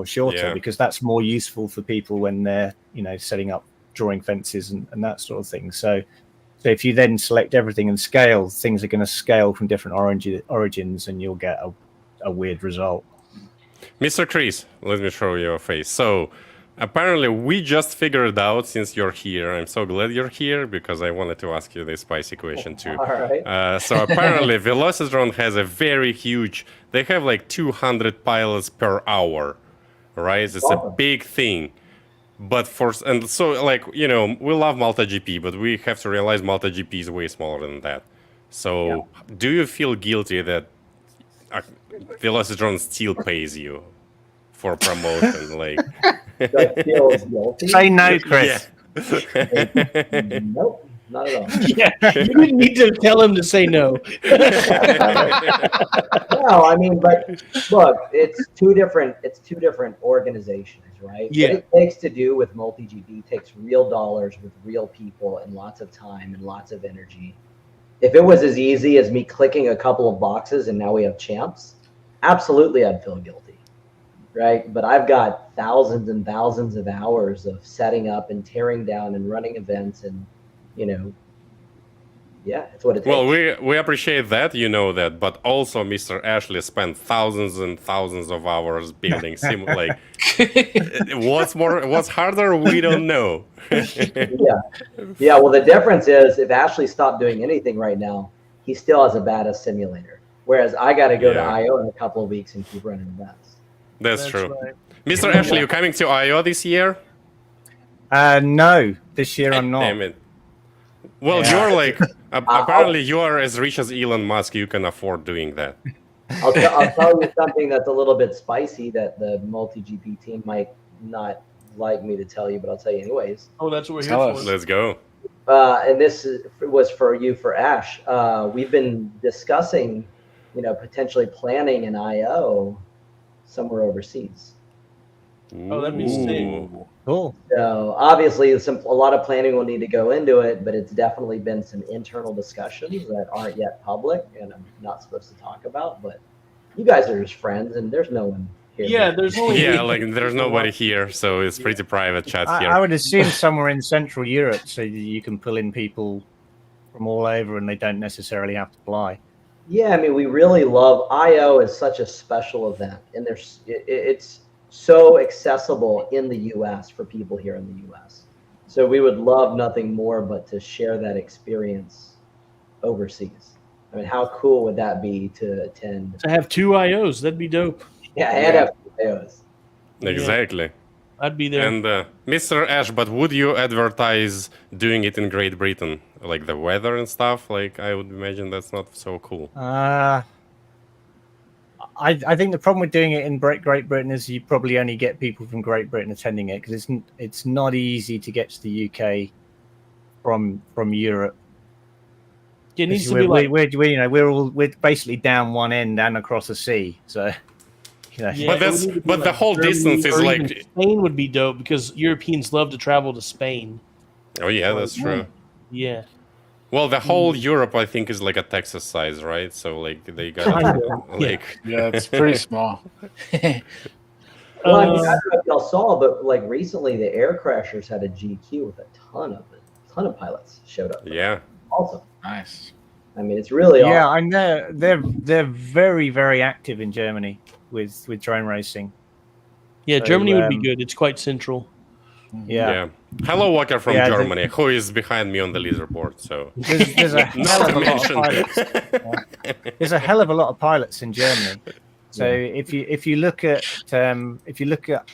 shorter, because that's more useful for people when they're setting up drawing fences and that sort of thing. So if you then select everything and scale, things are going to scale from different origins, and you'll get a weird result. Mr. Chris, let me show your face. So apparently we just figured out, since you're here, I'm so glad you're here because I wanted to ask you this spicy question too. All right. So apparently Velocidrone has a very huge, they have 200 pilots per hour, right? It's a big thing. But we love MultiGP, but we have to realize MultiGP is way smaller than that. So do you feel guilty that Velocidrone still pays you for promotion? That feels guilty. Say no, Chris. Nope. Not at all. Yeah, you didn't need to tell him to say no. No, I mean, but look, it's two different organizations, right? Yeah. What it takes to do with MultiGP takes real dollars with real people and lots of time and lots of energy. If it was as easy as me clicking a couple of boxes and now we have champs, absolutely I'd feel guilty, right? But I've got thousands and thousands of hours of setting up and tearing down and running events, and yeah, it's what it takes. Well, we appreciate that, you know that, but also Mr. Ashley spent thousands and thousands of hours building sim. Like, what's harder? We don't know. Yeah. Well, the difference is if Ashley stopped doing anything right now, he still has a badass simulator. Whereas I got to go to IO in a couple of weeks and keep running events. That's true. Right. Mr. Ashley, you coming to IO this year? No, this year I'm not. Damn it. Well, you're like, apparently you are as rich as Elon Musk. You can afford doing that. I'll tell you something that's a little bit spicy that the MultiGP team might not like me to tell you, but I'll tell you anyways. Oh, that's what we're Tell here us. for. Let's go. And this was for you, for Ash. We've been discussing, potentially planning an IO somewhere overseas. Oh, that'd be sick. Ooh. Cool. So obviously, a lot of planning will need to go into it, but it's definitely been some internal discussions that aren't yet public, and I'm not supposed to talk about. But you guys are just friends, and there's no one here. Yeah, there's only Yeah, like there's nobody here, so it's pretty private chat here. I would assume somewhere in Central Europe, so that you can pull in people from all over, and they don't necessarily have to fly. Yeah, I mean, we really love IO is such a special event, and it's so accessible in the U.S. for people here in the U.S. So we would love nothing more but to share that experience overseas. I mean, how cool would that be to attend? to have 2 IOs. That'd be dope. Yeah, and have IOs. Exactly. I'd be there. And Mr. Ash, but would you advertise doing it in Great Britain, like the weather and stuff? Like, I would imagine that's not so cool. I think the problem with doing it in Great Britain is you probably only get people from Great Britain attending it, because it's not easy to get to the UK from Europe. It needs to we're, be like we're basically down one end and across the sea, so But it would that's- need to be but the whole Germany, distance is or like- even Spain would be dope, because Europeans love to travel to Spain. Oh yeah, that's true. Yeah. Well, the whole Europe, I think, is like a Texas size, right? So like they got like Yeah, it's pretty small. Well, I mean, I don't know if y'all saw, but like recently, the Air Crashers had a GQ with a ton of pilots showed up. yeah. Awesome. Nice. I mean, it's really yeah, awesome. I know they're very, very active in Germany with drone racing. Yeah, So, Germany would be good. It's quite central. Yeah. Hello, Walker from Yeah, Germany, who is behind me on the leaderboard. So There's a hell of a lot of pilots. There's a hell of a lot of pilots in Germany. So if you look at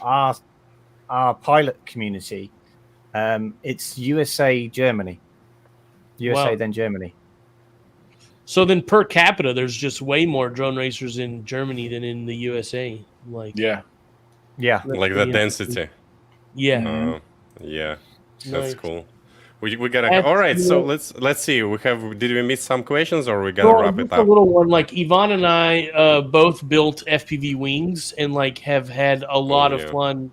our pilot community, it's USA, Germany, USA Wow. then Germany. So then per capita, there's just way more drone racers in Germany than in the USA. Like, Yeah. Yeah. like the density. yeah. Yeah, that's Nice. cool. We gotta. And, All right, you so know- let's see. Did we miss some questions, or we gotta Well, wrap it just a up? little one. Like Yvonne and I both built FPV Wings, and like have had a lot of fun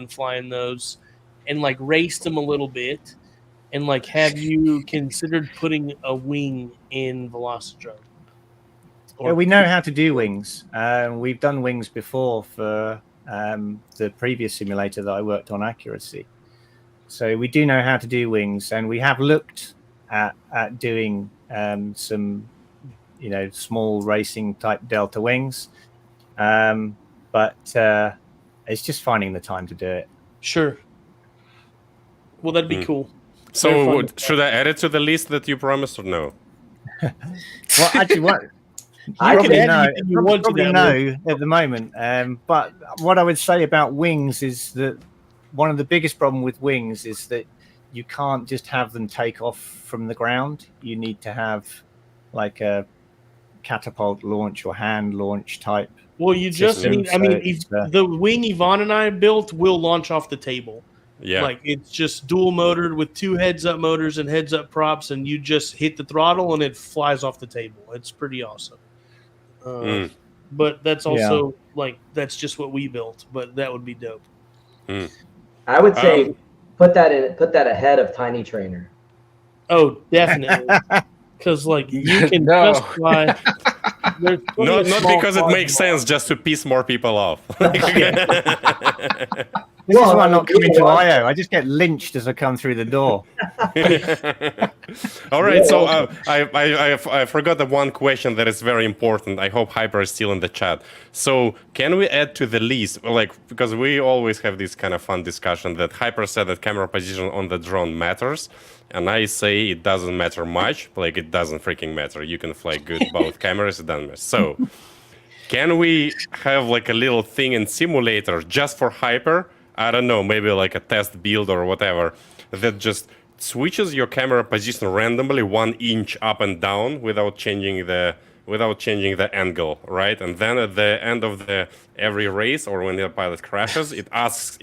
flying those, and like raced them a little bit. And like, have you considered putting a wing in Velocidrone? Yeah, we know how to do wings. We've done wings before for the previous simulator that I worked on, Accuracy. So we do know how to do wings, and we have looked at doing some, small racing type delta wings. But it's just finding the time to do it. Sure. Well, that'd be cool. So Very fun. should I add it to the list that you promised, or no? Well, actually, what I probably can add know, anything you want to probably that know at the moment. But what I would say about wings is that one of the biggest problem with wings is that you can't just have them take off from the ground. You need to have like a catapult launch or hand launch type. Well, you just system, need. I mean, so it's, the wing Yvonne and I built will launch off the table. Yeah. Like it's just dual motored with 2 heads-up motors and heads-up props, and you just hit the throttle and it flies off the table. It's pretty awesome. But that's also like that's just what we built. But that would be dope. I would say put that ahead of Tiny Trainer. Oh, definitely. Because like you can No. just fly. There's plenty Not of not small because it quads makes sense, just to piss more people off. This is why I'm Well, not coming to IO. I just get lynched as I come through the door. All right, so I forgot the one question that is very important. I hope Hyper is still in the chat. So can we add to the list, like, because we always have this kind of fun discussion that Hyper said that camera position on the drone matters, and I say it doesn't matter much. Like, it doesn't freaking matter. You can fly good both cameras, it doesn't matter. So can we have like a little thing in simulator just for Hyper? I don't know, maybe like a test build or whatever, that just switches your camera position randomly 1 inch up and down without changing the angle, right? And then at the end of every race, or when the pilot crashes, it asks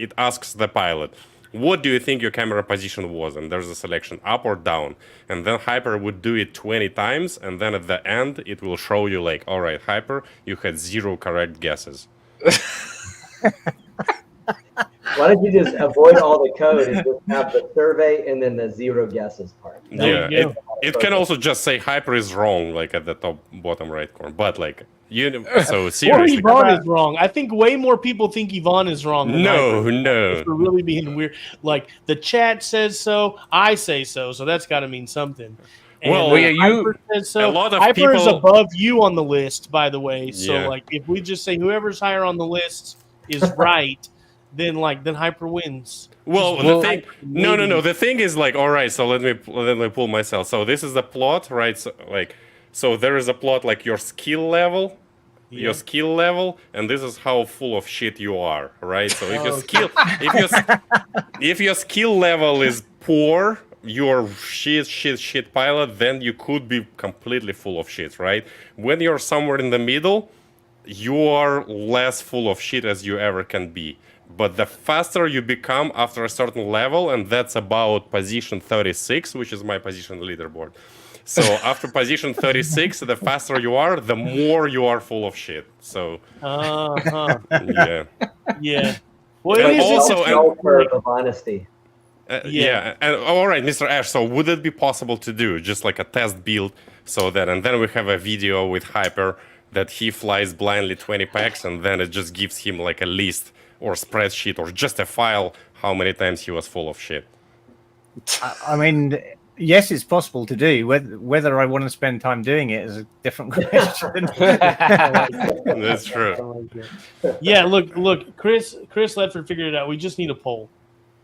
the pilot, what do you think your camera position was? And there's a selection, up or down. And then Hyper would do it 20 times, and then at the end it will show you like, all right, Hyper, you had 0 correct guesses. Why don't you just avoid all the code and just have the survey and then the 0 guesses part? There Yeah, you go. it can also just say Hyper is wrong, like at the top bottom right corner. But like, so Or seriously, Yvonne is wrong. I think way more people think Yvonne is wrong. Than no, Hyper. no. For really being weird. Like the chat says so, I say so that's got to mean something. And Well, yeah, Hyper says so. a lot of Hyper is people- above you on the list, by the way. So Yeah. like, if we just say whoever's higher on the list is right, then Hyper wins. Well, Well, the thing, no. The thing is like, all right. So let me pull myself. So this is the plot, right? So there is a plot like your skill level, and this is how full of shit you are, right? So if your skill level is poor, you're shit pilot, then you could be completely full of shit, right? When you're somewhere in the middle, you are less full of shit as you ever can be. But the faster you become after a certain level, and that's about position 36, which is my position on the leaderboard. So after position 36, the faster you are, the more you are full of shit. So yeah. Yeah. Well, And it is also- Bell curve of honesty. Yeah. And all right, Mr. Ash. So would it be possible to do just like a test build, so that, and then we have a video with Hyper that he flies blindly 20 packs, and then it just gives him like a list or spreadsheet or just a file how many times he was full of shit. I mean, yes, it's possible to do. Whether I want to spend time doing it is a different question. That's true. Yeah, look, Chris Ledford figured it out. We just need a poll.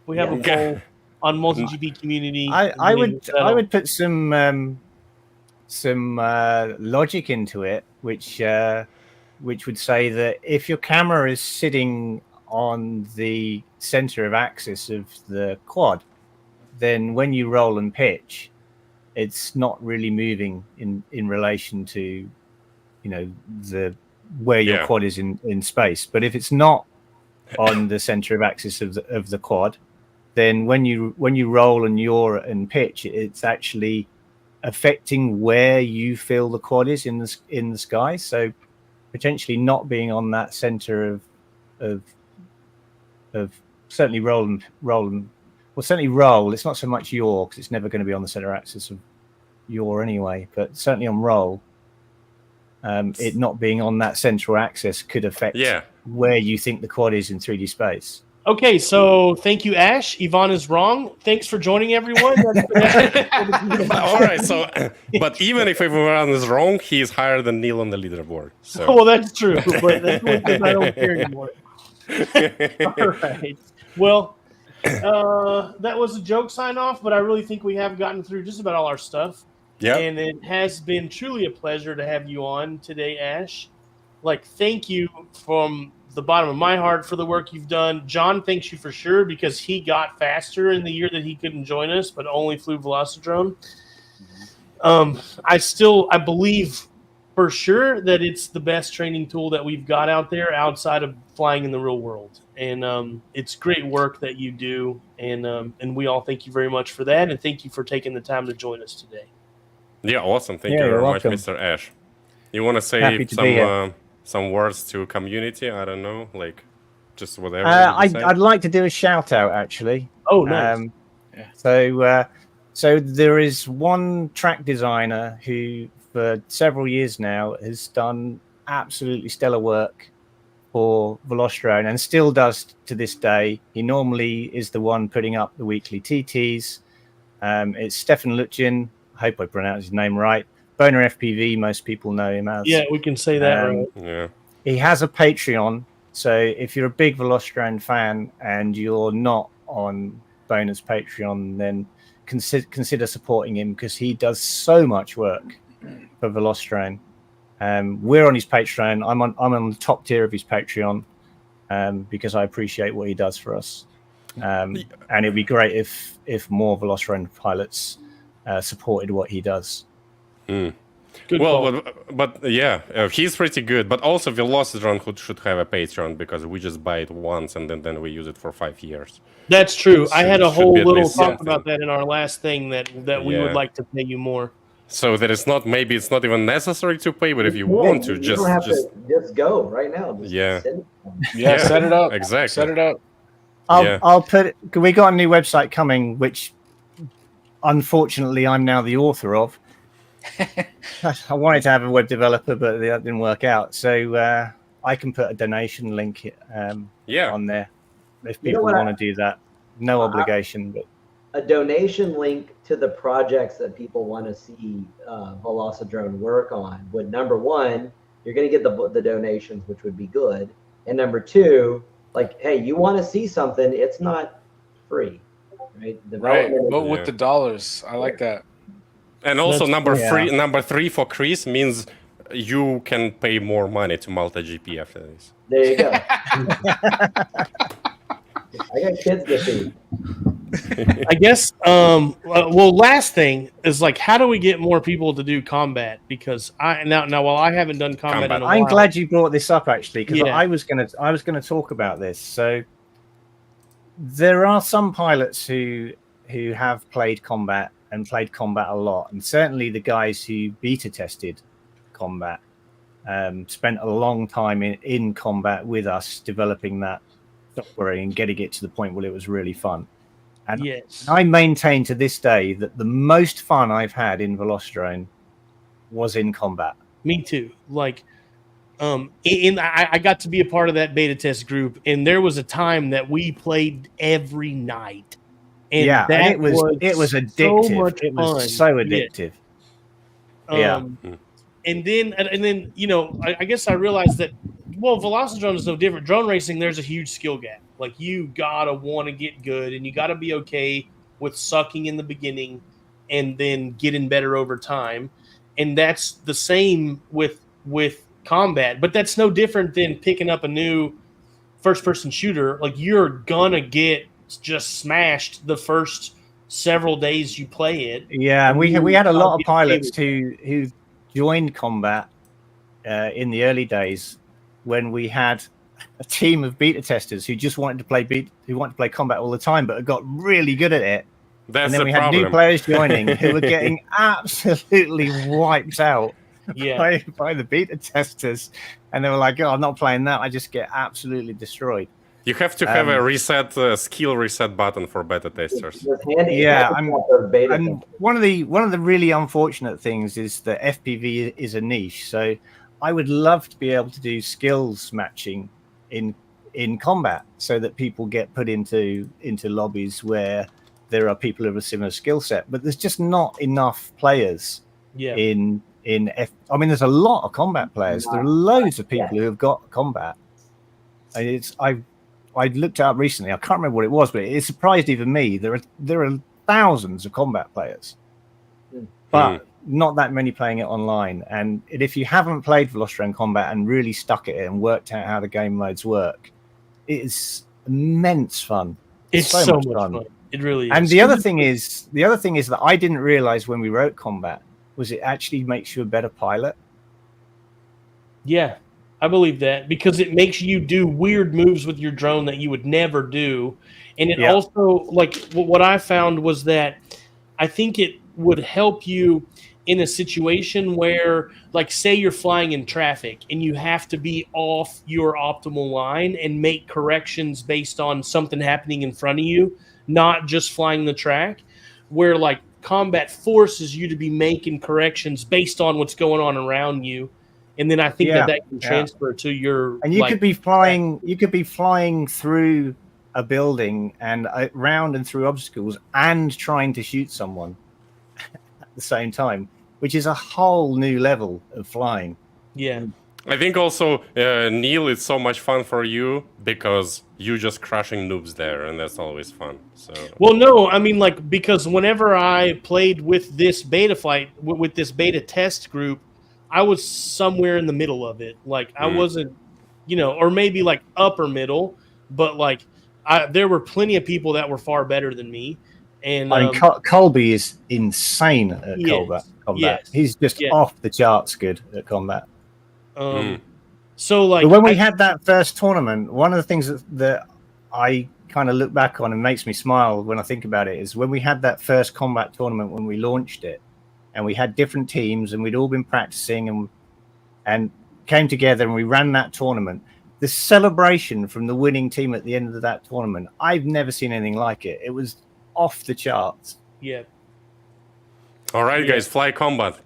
We have a poll on MultiGP community. I would put some logic into it, which would say that if your camera is sitting on the center of axis of the quad, then when you roll and pitch, it's not really moving in relation to, the where your quad is in space. But if it's not on the center of axis of the quad, then when you roll and yaw and pitch, it's actually affecting where you feel the quad is in the sky. So potentially not being on that center of certainly roll. Well, certainly roll. It's not so much yaw because it's never going to be on the center axis of yaw anyway. But certainly on roll, it not being on that central axis could affect where you think the quad is in 3D space. Okay, so thank you, Ash. Yvonne is wrong. Thanks for joining, everyone. All right, so, but even if everyone is wrong, he is higher than Neil on the leaderboard. So. Well, that's true, but that's because I don't care anymore. All right. Well, that was a joke sign off, but I really think we have gotten through just about all our stuff. Yeah. And it has been truly a pleasure to have you on today, Ash. Thank you from the bottom of my heart for the work you've done. John thanks you for sure, because he got faster in the year that he couldn't join us, but only flew Velocidrone. I believe for sure that it's the best training tool that we've got out there outside of flying in the real world. And it's great work that you do. And we all thank you very much for that. And thank you for taking the time to join us today. Yeah, awesome. Thank Yeah, you very you're much, welcome. Mr. Ash. You want to say Happy to be here. some words to community? I don't know, like just whatever. you decide. I'd like to do a shout out actually. Oh, nice. So there is one track designer who, for several years now, has done absolutely stellar work for Velocidrone and still does to this day. He normally is the one putting up the weekly TTs. It's Stefan Lutjin. I hope I pronounced his name right. BonerFPV, most people know him as. Yeah, we can say that right. Yeah. He has a Patreon. So if you're a big Velocidrone fan and you're not on Boner's Patreon, then consider supporting him because he does so much work for Velocidrone. We're on his Patreon. I'm on the top tier of his Patreon because I appreciate what he does for us. And it'd be great if more Velocidrone pilots supported what he does. Good Well, call. but yeah, he's pretty good. But also Velocidrone should have a Patreon because we just buy it once and then we use it for 5 years. That's true. I had a should whole be at little least talk something. about that in our last thing that we Yeah. would like to pay you more. So that it's not, maybe it's not even necessary to pay, but if you Yeah, want to, you just don't have to just go right now. Just Yeah. send it. Yeah, set it up. Exactly. Set it up. I'll put it. We got a new website coming, which unfortunately I'm now the author of. I wanted to have a web developer, but that didn't work out. So I can put a donation link on there if You know people what want to do that. No obligation, but A donation link to the projects that people want to see Velocidrone work on would, number one, you're going to get the donations, which would be good. And number two, like, hey, you want to see something, it's not free, right? Right. Development But is- with the dollars, I like that. And also That's- number three for Chris means you can pay more money to MultiGP after this. There you go. I got kids to feed. I guess. Well, last thing is like, how do we get more people to do combat? Because now while I haven't done combat in a while, I'm glad you brought this up actually because Yeah. I was gonna talk about this. So there are some pilots who have played combat and played combat a lot, and certainly the guys who beta tested combat spent a long time in combat with us developing that software and getting it to the point where it was really fun. And yes, I maintain to this day that the most fun I've had in Velocidrone was in combat. me too. Like, I got to be a part of that beta test group, and there was a time that we played every night. And yeah, that and it was addictive. So much it was fun. so addictive. Yeah. And then you know, I guess I realized that, well, Velocidrone is no different. Drone racing, there's a huge skill gap. Like, you gotta want to get good, and you gotta be okay with sucking in the beginning and then getting better over time. And that's the same with combat, but that's no different than picking up a new first-person shooter. Like, you're gonna get just smashed the first several days you play it. Yeah, and we had a lot of pilots who joined combat in the early days when we had a team of beta testers who just wanted to play combat all the time, but had got really good at it. That's And then the we had problem. new players joining who were getting absolutely wiped out by the beta testers, and they were like, "Oh, I'm not playing that. I just get absolutely destroyed." You have to have a skill reset button for beta testers. Yeah, and one of the really unfortunate things is that FPV is a niche. So I would love to be able to do skills matching in combat, so that people get put into lobbies where there are people of a similar skill set. But there's just not enough players I mean, there's a lot of combat players. There are loads of people who have got combat. And I looked it up recently. I can't remember what it was, but it surprised even me. There are thousands of combat players, but not that many playing it online. And if you haven't played Velocidrone Combat and really stuck at it and worked out how the game modes work, it is immense fun. It's so much fun. It really is. And the other thing is that I didn't realize when we wrote combat was it actually makes you a better pilot. Yeah, I believe that because it makes you do weird moves with your drone that you would never do. And it also, like, what I found was that I think it would help you in a situation where, like, say you're flying in traffic and you have to be off your optimal line and make corrections based on something happening in front of you, not just flying the track, where, like, combat forces you to be making corrections based on what's going on around you. And then I think that can transfer to your, and you like, could be flying. You could be flying through a building and round and through obstacles, and trying to shoot someone at the same time, which is a whole new level of flying. Yeah. I think also, Neil, it's so much fun for you because you just crushing noobs there, and that's always fun. So. Well, no, I mean, like, because whenever I played with this beta flight, with this beta test group, I was somewhere in the middle of it. Like, I wasn't, you know, or maybe like upper middle, but like, there were plenty of people that were far better than me. And I mean, Colby is insane at combat. Yes, He's just off the charts good at combat. So, like, but when we had that first tournament, one of the things that I kind of look back on and makes me smile when I think about it is when we had that first combat tournament when we launched it, and we had different teams and we'd all been practicing and came together and we ran that tournament. The celebration from the winning team at the end of that tournament, I've never seen anything like it. It was off the charts. Yeah. All right, guys, fly combat.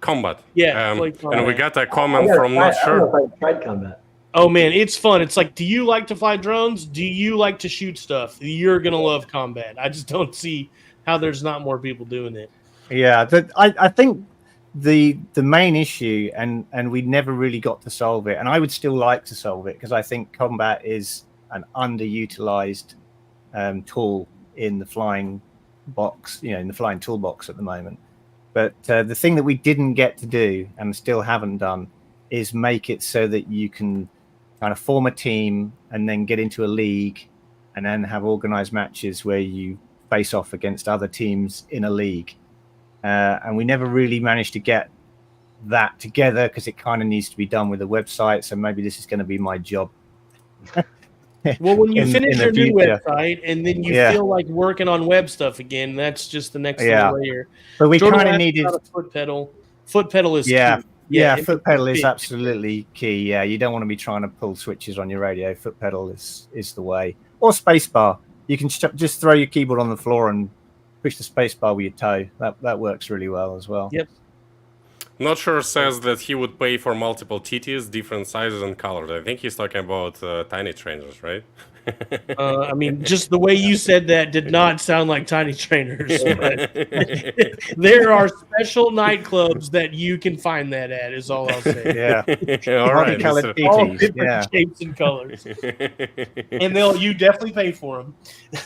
Yeah, fly combat. And we got a comment from not sure. I don't know if I tried combat. Oh man, it's fun. It's like, do you like to fly drones? Do you like to shoot stuff? You're gonna love combat. I just don't see how there's not more people doing it. Yeah, I think the main issue, and we never really got to solve it, and I would still like to solve it because I think combat is an underutilized tool in the flying box, you know, in the flying toolbox at the moment. But the thing that we didn't get to do and still haven't done is make it so that you can kind of form a team and then get into a league and then have organized matches where you face off against other teams in a league. And we never really managed to get that together because it kind of needs to be done with a website. So maybe this is going to be my job. Well, when you finish your new website and then you feel like working on web stuff again, that's just the next layer. But we kind of needed a foot pedal. Foot pedal is key. Yeah, foot pedal is absolutely key. Yeah, you don't want to be trying to pull switches on your radio. Foot pedal is the way. Or spacebar. You can just throw your keyboard on the floor and push the spacebar with your toe. That works really well as well. Yep. Not sure says that he would pay for multiple TTs, different sizes and colors. I think he's talking about tiny trainers, right? I mean, just the way you said that did not sound like tiny trainers. But there are special nightclubs that you can find that at, is all I'll say. Yeah. All right. All different shapes and colors. And you definitely pay for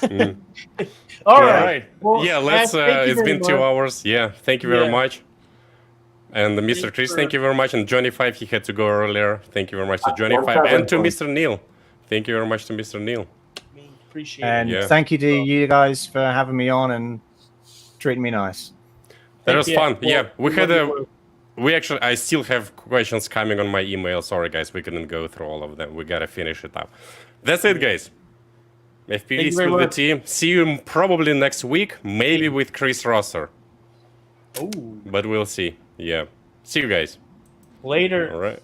them. All right. Well, yeah, let's. It's been 2 hours. Yeah, thank you very much. And Mr. Chris, thank you very much. And Johnny 5, he had to go earlier. Thank you very much to Johnny 5 and to Mr. Neil. Thank you very much to Mr. Neil. Appreciate it. And thank you to you guys for having me on and treating me nice. That was fun. Yeah, I still have questions coming on my email. Sorry, guys, we couldn't go through all of them. We gotta finish it up. That's it, guys. FPV with the team. See you probably next week, maybe with Chris Rosser. Oh. But we'll see. Yeah. See you guys. Later. All right.